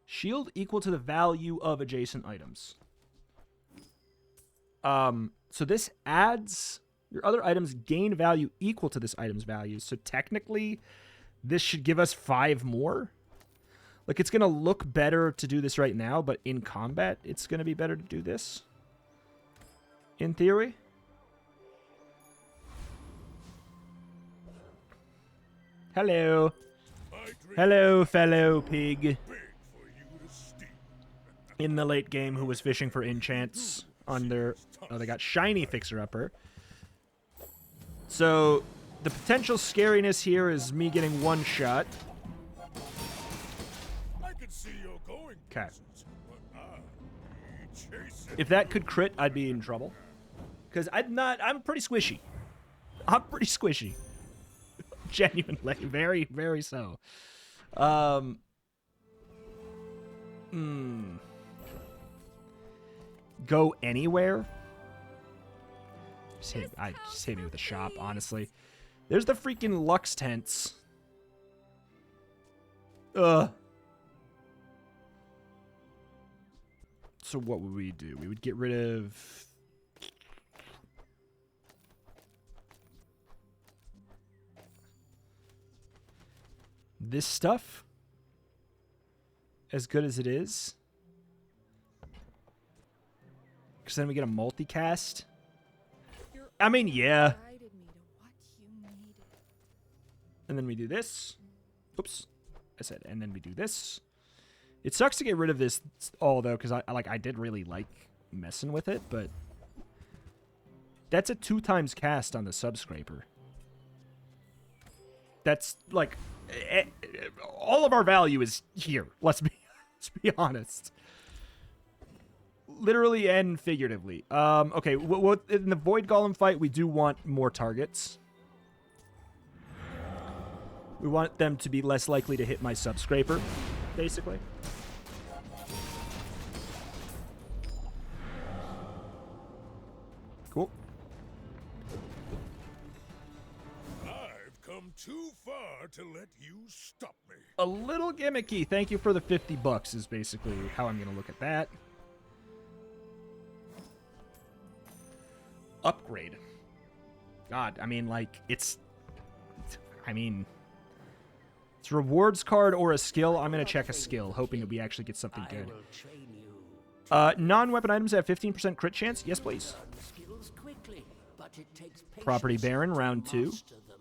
Shield equal to the value of adjacent items. So this adds... Your other items gain value equal to this item's value. So technically, this should give us 5 more. Like, it's going to look better to do this right now, but in combat, it's going to be better to do this. In theory. Hello. Hello, fellow pig. In the late game, who was fishing for enchants on their... Oh, they got shiny fixer-upper. So, the potential scariness here is me getting one shot. Okay. If that could crit, I'd be in trouble. Because I'm pretty squishy. I'm pretty squishy. Genuinely. Very, very so. Go anywhere? Just hit me with a shop, honestly. There's the freaking Lux tents. Ugh. So what would we do? We would get rid of... this stuff. As good as it is. Because then we get a multicast. I mean, yeah. And then we do this. Oops. I said, and then we do this. It sucks to get rid of this all, though, because I did really like messing with it, but that's a 2 times cast on the subscraper. That's, like, all of our value is here. Let's be honest. Literally and figuratively. Okay, in the Void Golem fight, we do want more targets. We want them to be less likely to hit my sub-scraper, basically. Cool. I've come too far to let you stop me. A little gimmicky. Thank you for the $50 is basically how I'm going to look at that. Upgrade. God, I mean, like, it's a rewards card or a skill. I'm going to check a skill, hoping that we actually get something I good. will train you. Non-weapon items have 15% crit chance. Yes, please. Learn skills quickly, but it takes patience Property Baron, round to 2. master them.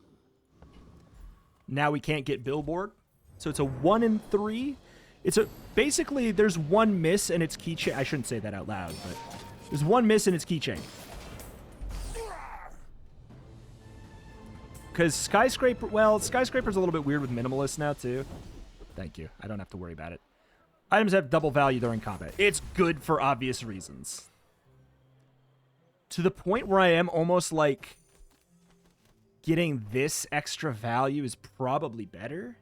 Now we can't get Billboard. So it's a 1 in 3. It's a basically there's one miss and it's keychain. I shouldn't say that out loud, but there's one miss and it's keychain. Because Skyscraper, well, Skyscraper's a little bit weird with Minimalist now, too. Thank you. I don't have to worry about it. Items have double value during combat. It's good for obvious reasons. To the point where I am almost like getting this extra value is probably better.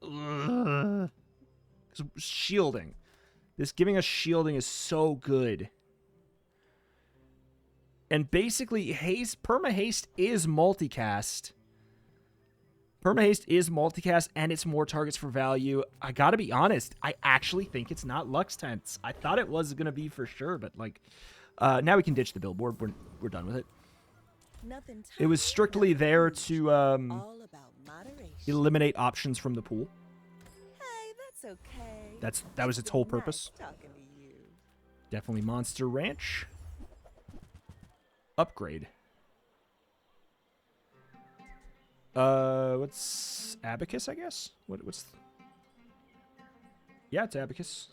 Ugh. 'Cause shielding. This giving us shielding is so good. And basically, Perma-Haste is multicast. Perma-Haste is multicast, and it's more targets for value. I gotta be honest, I actually think it's not Lux Tense. I thought it was gonna be for sure, but like, now we can ditch the billboard. We're done with it. Nothing It was strictly there to all about moderation. eliminate options from the pool. Hey, that's okay. That was its whole Nice purpose. talking to you. Definitely Monster Ranch. Upgrade. What's Abacus, I guess? What's... Yeah, it's Abacus.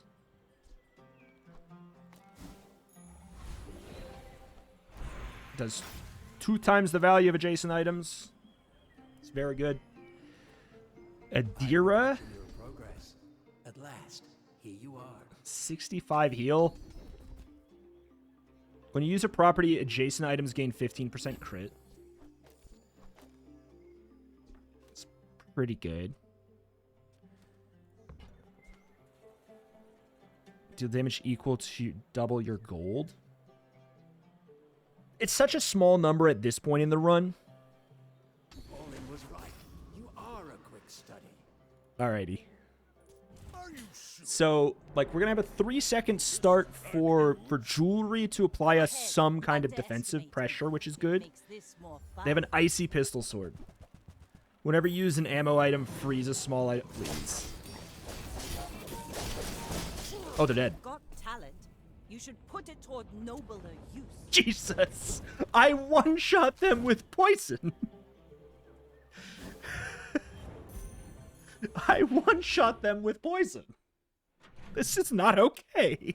Does 2 times the value of adjacent items. It's very good. Adira. Your progress. At last, here you are. 65 heal. When you use a property, adjacent items gain 15% crit. It's pretty good. Deal damage equal to double your gold. It's such a small number at this point in the run. Olin was right. You are a quick study. Alrighty. Are you sure? So, like, we're gonna have a 3-second start for jewelry to apply us some kind of defensive pressure, which is good. They have an icy pistol sword. Whenever you use an ammo item, freeze a small item, please. Oh, they're dead. Got talent. You should put it toward nobler use. Jesus! I one-shot them with poison! I one-shot them with poison! This is not okay!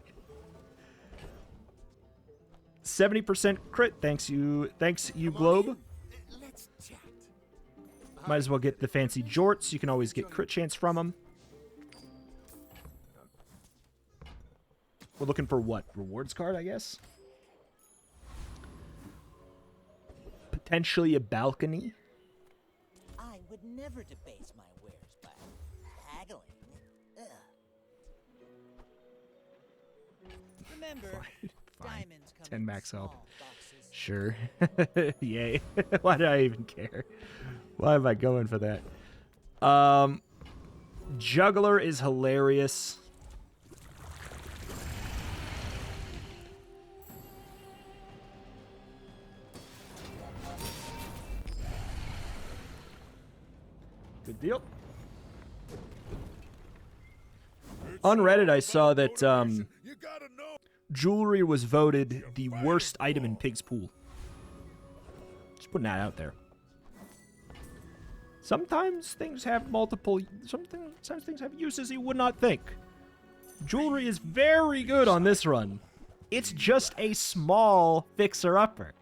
70% crit, thanks you Globe. Let's chat. Might as well get the fancy jorts, you can always get crit chance from them. We're looking for what? Rewards card, I guess? Potentially a balcony. I would never debase my wares by haggling. Ugh. Remember, Fine. diamonds come 10 in max health. small boxes. Sure. Yay. Why do I even care? Why am I going for that? Juggler is hilarious. Good deal. On Reddit, I saw that You gotta know. jewelry was voted the worst item in Pig's Pool. Just putting that out there. Sometimes things have multiple... Sometimes things have uses you would not think. Jewelry is very good on this run. It's just a small fixer-upper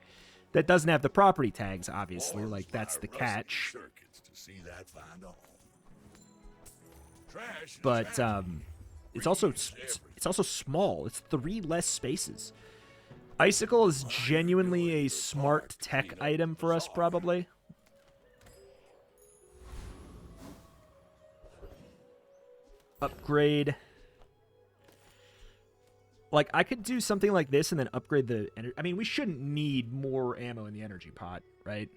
that doesn't have the property tags, obviously. Like, that's the catch. Circuits to see that find a home. Trash is But happening. it's also small. It's 3 less spaces. Icicle is genuinely a smart tech item for us, probably. upgrade. Like, I could do something like this and then upgrade the energy. I mean, we shouldn't need more ammo in the energy pot, right?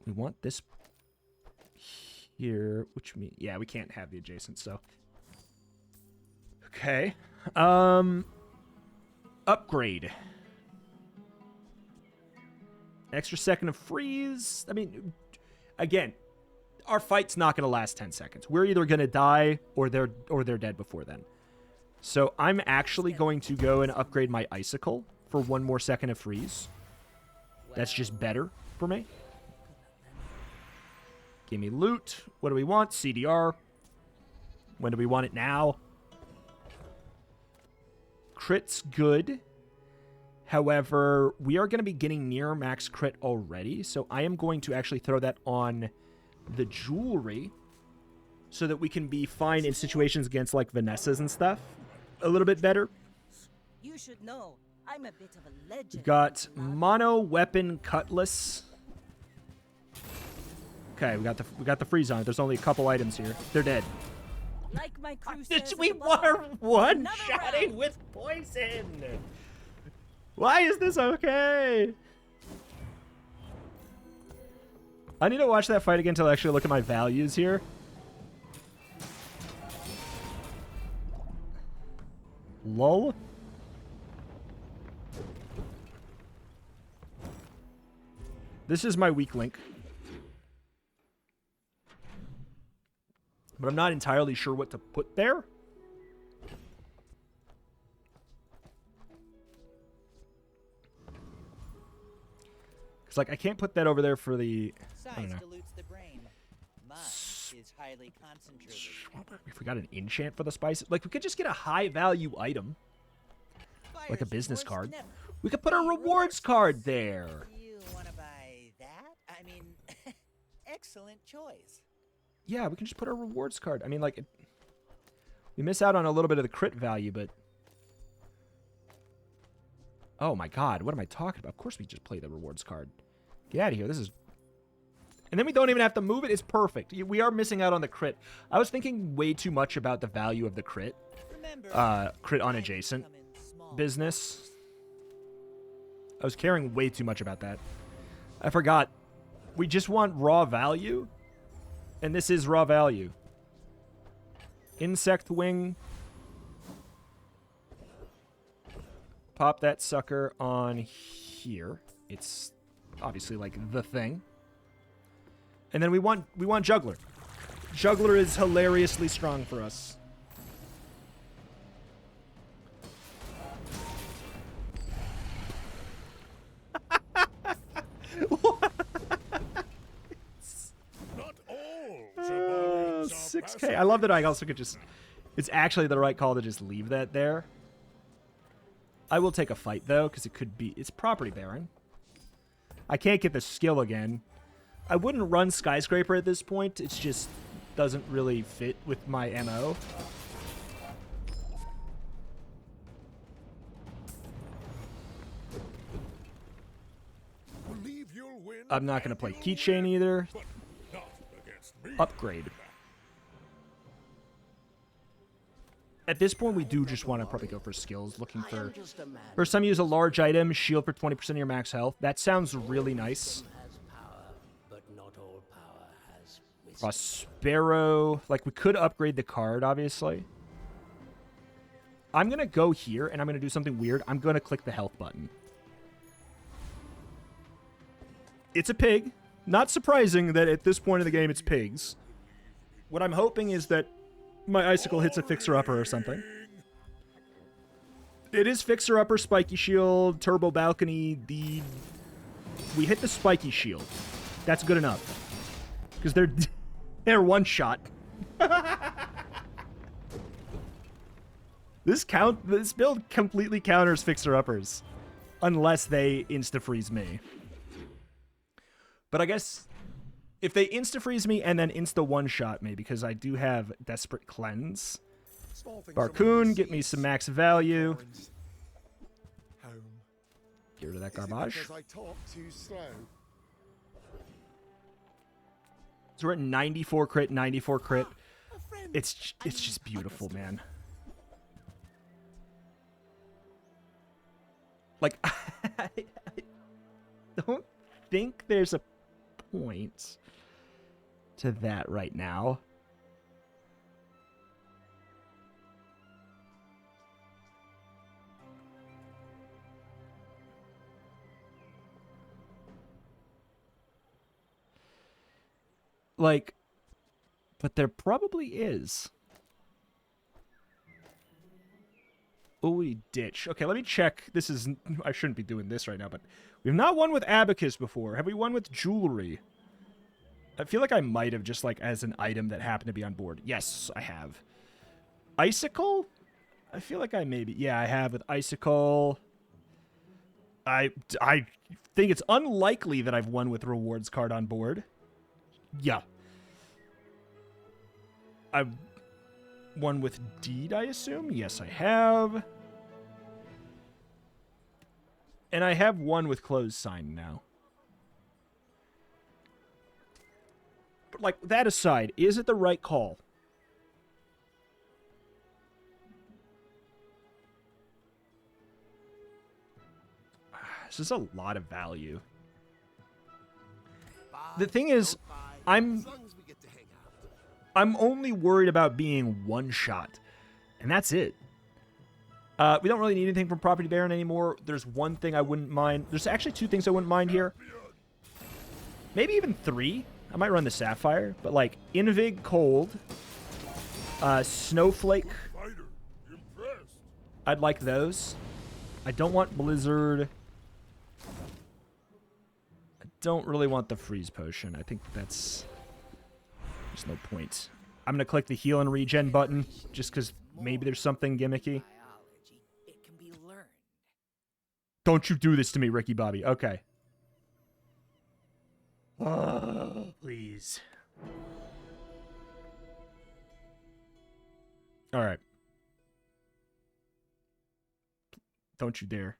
We want this here, which means, yeah, we can't have the adjacent, so. Okay. Upgrade. Extra second of freeze. I mean, again, our fight's not going to last 10 seconds. We're either going to die or they're dead before then. So I'm actually going to go and upgrade my icicle for 1 more second of freeze. That's just better for me. Give me loot. What do we want? CDR. When do we want it now? Crit's good. However, we are going to be getting near max crit already, so I am going to actually throw that on the jewelry so that we can be fine in situations against, like, Vanessas and stuff. A little bit better. You should know, I'm a bit of a legend. We've got mono weapon cutlass. Okay, we got the freeze on it. There's only a couple items here. They're dead. Like my crew says We above, were one another shotting round. with poison. Why is this okay? I need to watch that fight again to actually look at my values here. Lol. This is my weak link. But I'm not entirely sure what to put there. Because, like, I can't put that over there for the... I don't Size know. dilutes the brain. Mine is highly concentrated. If we got an enchant for the spices... Like, we could just get a high-value item. Like a Buyer's business remorse card. never. We could put a rewards card there. You want to buy that? I mean, excellent choice. Yeah, we can just put a rewards card. I mean, like... We miss out on a little bit of the crit value, but... Oh my god, what am I talking about? Of course we just play the rewards card. Get out of here, this is... And then we don't even have to move it, it's perfect. We are missing out on the crit. I was thinking way too much about the value of the crit. Remember, Crit on adjacent come in small. business. I was caring way too much about that. I forgot. We just want raw value. And this is raw value. Insect wing. Pop that sucker on here. It's obviously like the thing. And then we want Juggler. Juggler is hilariously strong for us. Not all Shabarians are 6K. I love that I also could just... It's actually the right call to just leave that there. I will take a fight, though, because it could be... It's property bearing. I can't get the skill again. I wouldn't run Skyscraper at this point. It just doesn't really fit with my MO. Believe you'll win, I'm not going to and play you'll Keychain win, either. but not against me. Upgrade. At this point, we do just want to probably go for skills, looking for... Just a man First time you use a large item, shield for 20% of your max health. That sounds really nice. has power, but not all power has wisdom. Prospero. Like, we could upgrade the card, obviously. I'm going to go here, and I'm going to do something weird. I'm going to click the health button. It's a pig. Not surprising that at this point in the game it's pigs. What I'm hoping is that my icicle hits a fixer-upper or something. It is fixer-upper, spiky shield, turbo balcony. We hit the spiky shield. That's good enough. Because they're one shot. This build completely counters fixer-uppers. Unless they insta-freeze me. But I guess if they insta-freeze me and then insta-one-shot me, because I do have Desperate Cleanse. Small things Barcoon, among get me seas, some max value. barns, home. Get rid of that Is it garbage. because I talk too slow? So we're at 94 crit, 94 crit. It's just beautiful, man. Like, I don't think there's a point to that right now. Like, but there probably is. Ooh, ditch. Okay, let me check. This is... I shouldn't be doing this right now, but... We've not won with abacus before. Have we won with jewelry? I feel like I might have, just like as an item that happened to be on board. Yes, I have. Icicle? I feel like I maybe... Yeah, I have with Icicle. I think it's unlikely that I've won with rewards card on board. Yeah. I've won with Deed, I assume? Yes, I have. And I have one with Closed Sign now. But, like, that aside, is it the right call? This is a lot of value. The thing is, I'm only worried about being one shot, and that's it. We don't really need anything from Property Baron anymore. There's one thing I wouldn't mind. There's actually two things I wouldn't mind here. Maybe even three. I might run the Sapphire, but like Invig Cold, Snowflake. I'd like those. I don't want Blizzard. I don't really want the Freeze Potion. I think that's... There's no point. I'm going to click the heal and regen button just because maybe there's something gimmicky. It can be learned. Don't you do this to me, Ricky Bobby. Okay. Please. All right. Don't you dare.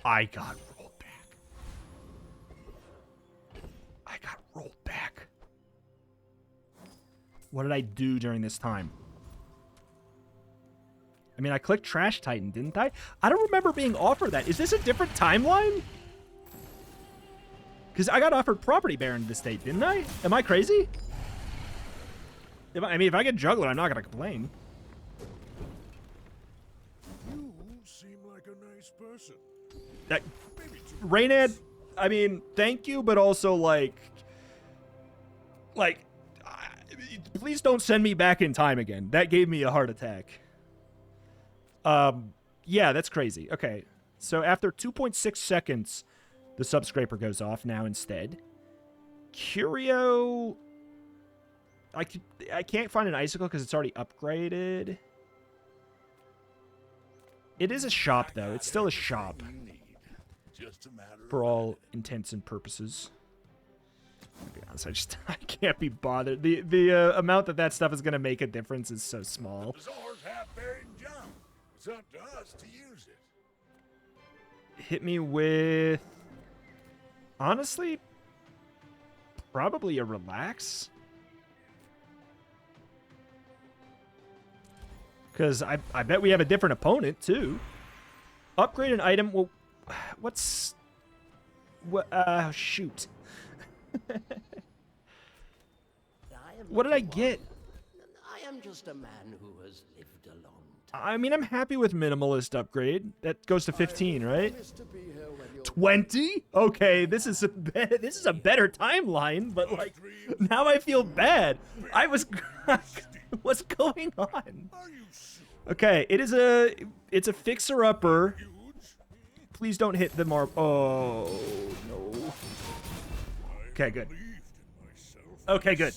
I got rolled back. I got rolled back. What did I do during this time? I mean, I clicked Trash Titan, didn't I? I don't remember being offered that. Is this a different timeline? Because I got offered Property Baron this date, didn't I? Am I crazy? I mean, if I get Juggler, I'm not going to complain. You seem like a nice person. Raynad, I mean, thank you, but also, like, please don't send me back in time again. That gave me a heart attack. Yeah, that's crazy. Okay, so after 2.6 seconds, the Subscraper goes off now instead. Curio... I can't find an Icicle because it's already upgraded. It is a shop, though. It's still a shop. For all intents and purposes. To be honest, I can't be bothered. The amount that stuff is going to make a difference is so small. Bazaar's half buried in junk. It's up to us to use it. Hit me with... Honestly, probably a Relax. Because I bet we have a different opponent, too. Upgrade an item. Well, what's... What? Shoot. What did I get? I am just a man who has lived a long time. I mean, I'm happy with Minimalist upgrade. That goes to 15, right? 20? Okay, this is a better timeline, but like now I feel bad. I was what's going on? Okay, it's a fixer-upper. Please don't hit the marble. Oh, no. Okay, good. Okay, good.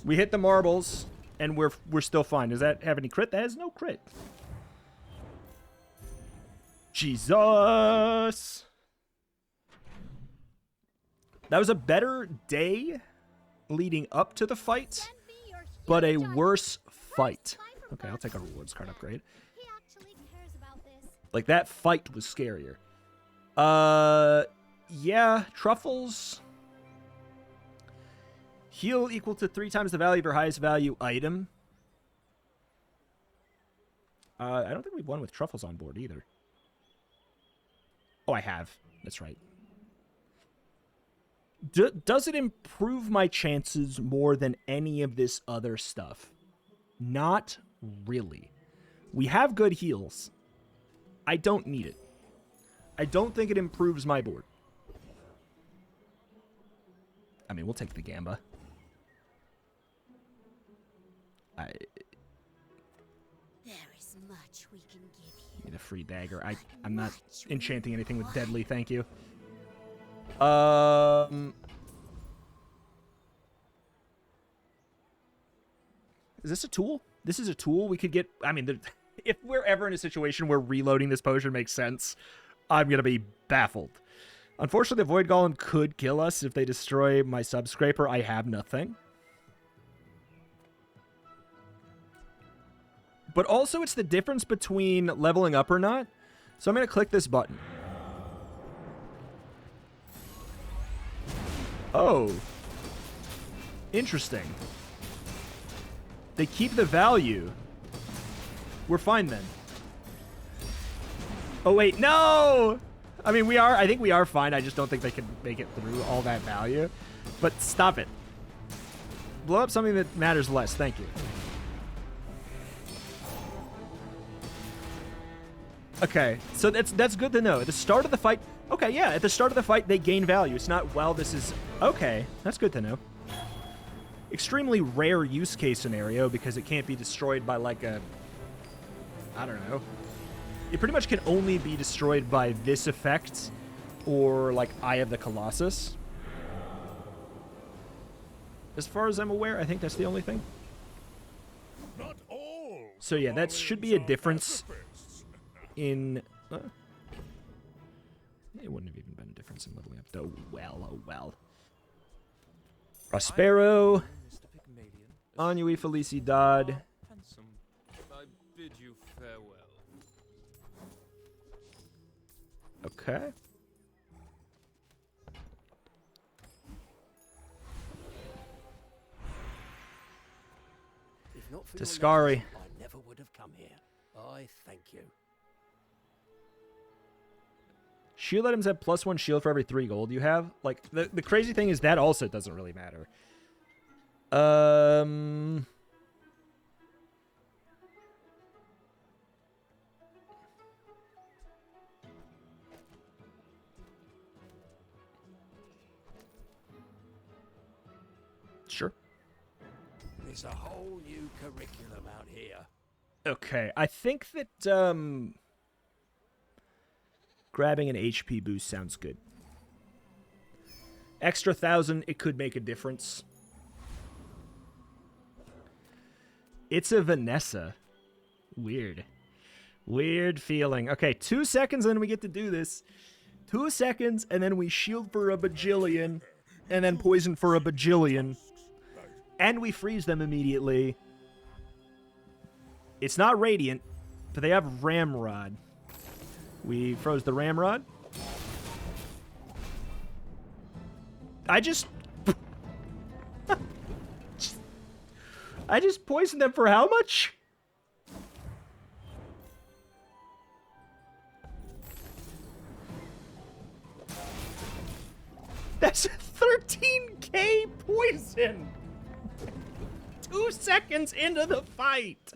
We hit the marbles, and we're still fine. Does that have any crit? That has no crit. Jesus. That was a better day leading up to the fight, but a worse fight. Okay, I'll take a rewards card upgrade. He actually cares about this. Like, that fight was scarier. Yeah, truffles. Heal equal to 3 times the value of your highest value item. I don't think we've won with truffles on board either. Oh, I have. That's right. Does it improve my chances more than any of this other stuff? Not really. We have good heals. I don't need it. I don't think it improves my board. I mean, we'll take the Gamba. There is much we can give you. Need a free dagger. I'm not enchanting anything with deadly, thank you. Is this a tool? This is a tool we could get. I mean, if we're ever in a situation where reloading this potion makes sense, I'm gonna be baffled. Unfortunately, the Void Golem could kill us if they destroy my Subscraper. I have nothing. But also, it's the difference between leveling up or not. So I'm going to click this button. Oh. Interesting. They keep the value. We're fine then. Oh, wait. No! I mean, I think we are fine. I just don't think they can make it through all that value. But stop it. Blow up something that matters less. Thank you. Okay, so that's good to know. At the start of the fight... Okay, yeah, at the start of the fight, they gain value. It's not, well, this is... Okay, that's good to know. Extremely rare use case scenario because it can't be destroyed by, like, a... I don't know. It pretty much can only be destroyed by this effect or, like, Eye of the Colossus. As far as I'm aware, I think that's the only thing. Not all. So, yeah, that should be a difference... in... it wouldn't have even been a difference in leveling up, though. Well, oh well. Prospero. Ennui Felicidad. Handsome, I bid you farewell. Okay. If not for To your Skoore. letters, I never would have come here. I thank you. Shield items have +1 shield for every 3 gold you have. Like, the crazy thing is that also doesn't really matter. Sure. There's a whole new curriculum out here. Okay, I think that, grabbing an HP boost sounds good. Extra 1,000, it could make a difference. It's a Vanessa. Weird. Weird feeling. Okay, 2 seconds and then we get to do this. 2 seconds and then we shield for a bajillion. And then poison for a bajillion. And we freeze them immediately. It's not Radiant, but they have Ramrod. We froze the Ramrod. I just poisoned them for how much? That's a 13k poison. 2 seconds into the fight.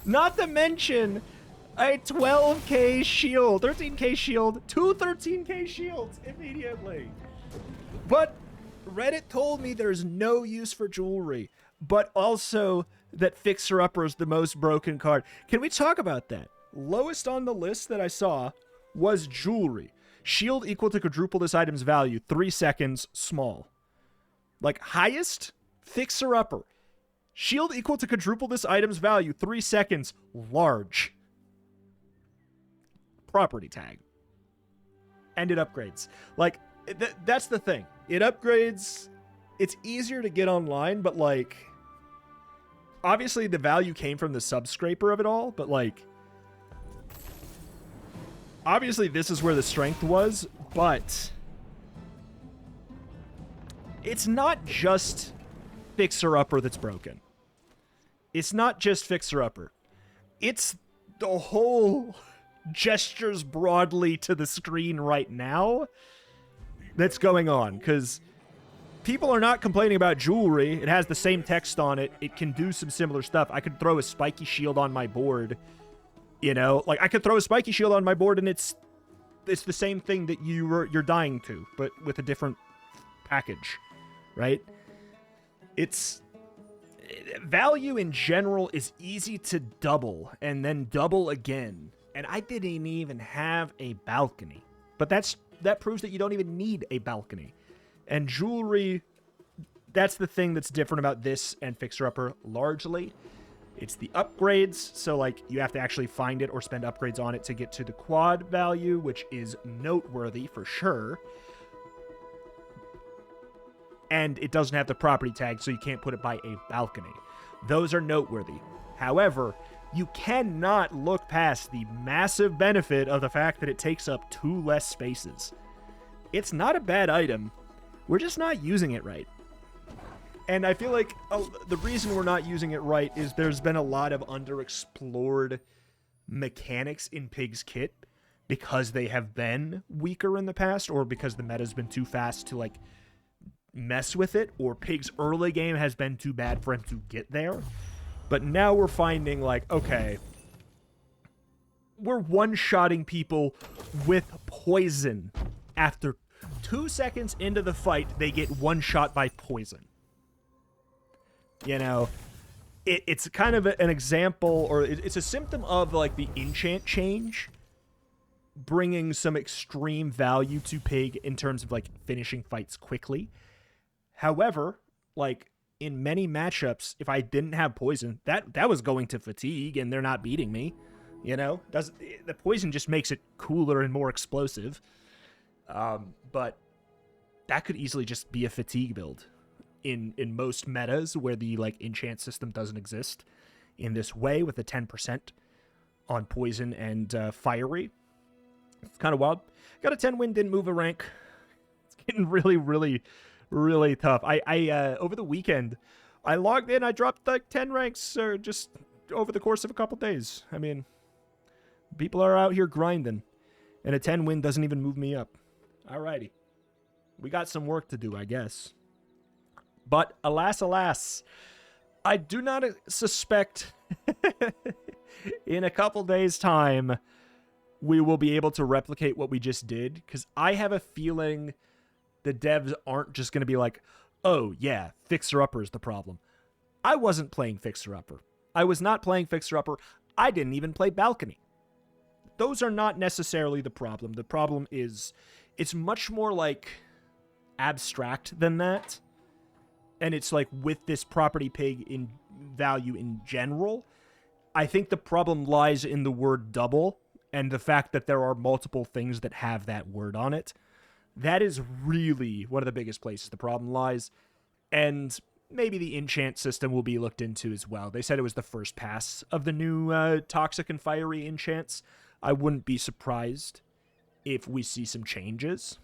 Not to mention a 12k shield, 13k shield, 2 13k shields immediately. But Reddit told me there's no use for jewelry, but also that Fixer Upper is the most broken card. Can we talk about that? Lowest on the list that I saw was jewelry. Shield equal to quadruple this item's value, 3 seconds, small. Like, highest, Fixer Upper. Shield equal to quadruple this item's value, 3 seconds, large. Property tag. And it upgrades. Like, that's the thing. It upgrades. It's easier to get online, but, like, obviously the value came from the subscraper of it all, but like, obviously this is where the strength was, but it's not just Fixer-Upper that's broken. It's not just Fixer-Upper. It's the whole gestures broadly to the screen right now that's going on, because people are not complaining about jewelry. It has the same text on it. It can do some similar stuff. I could throw a spiky shield on my board, you know? Like, I could throw a spiky shield on my board, and it's the same thing that you're dying to, but with a different package, right? It's... value in general is easy to double, and then double again. And I didn't even have a balcony. But that proves that you don't even need a balcony. And jewelry, that's the thing that's different about this and Fixer-Upper largely. It's the upgrades, so like you have to actually find it or spend upgrades on it to get to the quad value, which is noteworthy for sure. And it doesn't have the property tag, so you can't put it by a balcony. Those are noteworthy. However, you cannot look past the massive benefit of the fact that it takes up 2 less spaces. It's not a bad item. We're just not using it right. And I feel like the reason we're not using it right is there's been a lot of underexplored mechanics in Pig's kit because they have been weaker in the past, or because the meta's been too fast to like mess with it, or Pig's early game has been too bad for him to get there. But now we're finding like, okay, we're one-shotting people with poison. After 2 seconds into the fight, they get one shot by poison. You know, it's kind of an example, or it's a symptom of like the enchant change bringing some extreme value to Pig in terms of like finishing fights quickly. However, like in many matchups, if I didn't have poison, that was going to fatigue and they're not beating me. You know, the poison just makes it cooler and more explosive. But that could easily just be a fatigue build in most metas where the like enchant system doesn't exist in this way with the 10% on poison and fiery. It's kind of wild. Got a 10 win, didn't move a rank. It's getting really, really, really tough. I over the weekend, I logged in, I dropped like 10 ranks just over the course of a couple days. I mean, people are out here grinding, and a 10 win doesn't even move me up. Alrighty. We got some work to do, I guess. But alas, alas, I do not suspect in a couple days' time we will be able to replicate what we just did, because I have a feeling the devs aren't just going to be like, oh, yeah, Fixer-Upper is the problem. I wasn't playing Fixer-Upper. I was not playing Fixer-Upper. I didn't even play Balcony. Those are not necessarily the problem. The problem is it's much more like abstract than that. And it's like with this property Pig in value in general, I think the problem lies in the word double and the fact that there are multiple things that have that word on it. That is really one of the biggest places the problem lies. And maybe the enchant system will be looked into as well. They said it was the first pass of the new toxic and fiery enchants. I wouldn't be surprised if we see some changes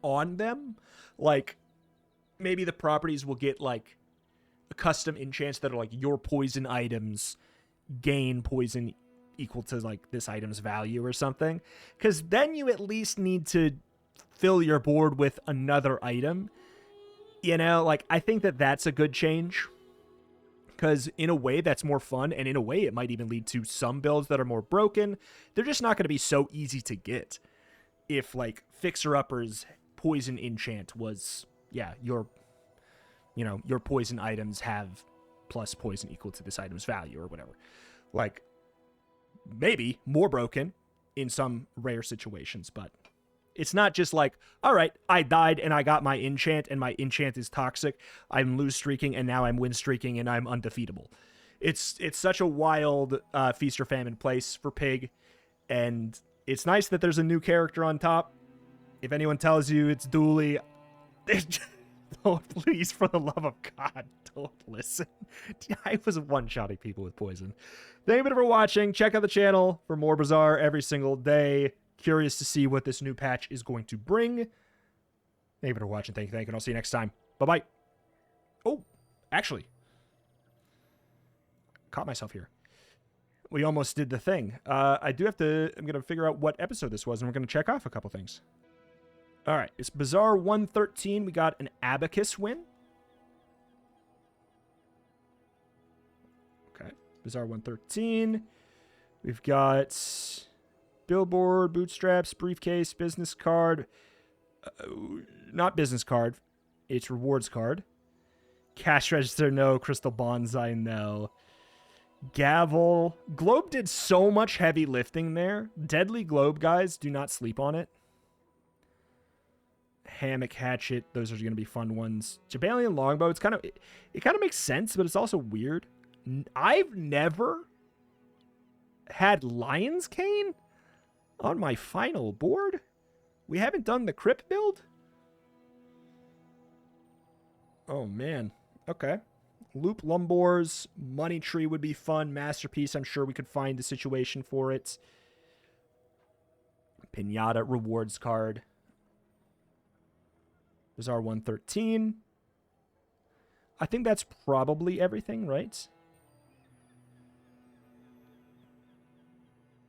on them. Like, maybe the properties will get like a custom enchants that are like your poison items gain poison equal to like this item's value or something. Because then you at least need to fill your board with another item. You know, like I think that that's a good change. Because in a way that's more fun, and in a way it might even lead to some builds that are more broken. They're just not going to be so easy to get. If like Fixer-Upper's poison enchant was, yeah, your poison items have plus poison equal to this item's value or whatever. Like, maybe more broken in some rare situations, but it's not just like, all right, I died and I got my enchant and my enchant is toxic. I'm lose streaking and now I'm win streaking and I'm undefeatable. It's such a wild feast or famine place for Pig, and it's nice that there's a new character on top. If anyone tells you it's Dooley, Oh, please, for the love of God, don't listen. I was one-shotting people with poison. Thank you for watching. Check out the channel for more Bazaar every single day. Curious to see what this new patch is going to bring. Thank you for watching. Thank you, and I'll see you next time. Bye-bye. Oh, actually. Caught myself here. We almost did the thing. I do have to... I'm going to figure out what episode this was, and we're going to check off a couple things. All right, it's Bazaar 113. We got an Abacus win. Okay, Bazaar 113. We've got billboard, bootstraps, briefcase, business card. Not business card. It's rewards card. Cash register, no. Crystal bonsai, no. Gavel. Globe did so much heavy lifting there. Deadly Globe, guys. Do not sleep on it. Hammock hatchet, those are going to be fun ones. Jabalian longbow, it kind of makes sense, but it's also weird. I've never had lion's cane on my final board. We haven't done the crypt build. Oh man. Okay. Loop lumbors, money tree would be fun. Masterpiece, I'm sure we could find a situation for it. Pinata rewards card. Bazaar 113. I think that's probably everything, right?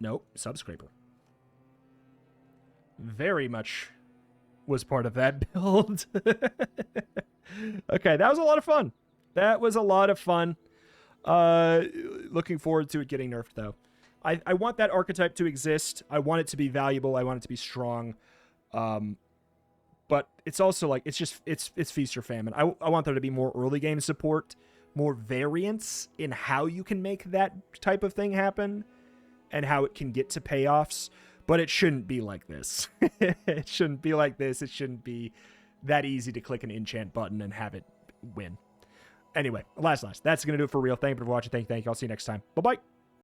Nope, Subscraper. Very much was part of that build. Okay, that was a lot of fun. That was a lot of fun. Looking forward to it getting nerfed, though. I want that archetype to exist. I want it to be valuable. I want it to be strong. But it's also like, it's feast or famine. I want there to be more early game support, more variance in how you can make that type of thing happen and how it can get to payoffs. But it shouldn't be like this. It shouldn't be like this. It shouldn't be that easy to click an enchant button and have it win. Anyway, last. That's going to do it for real. Thank you for watching. Thank you. I'll see you next time. Bye-bye.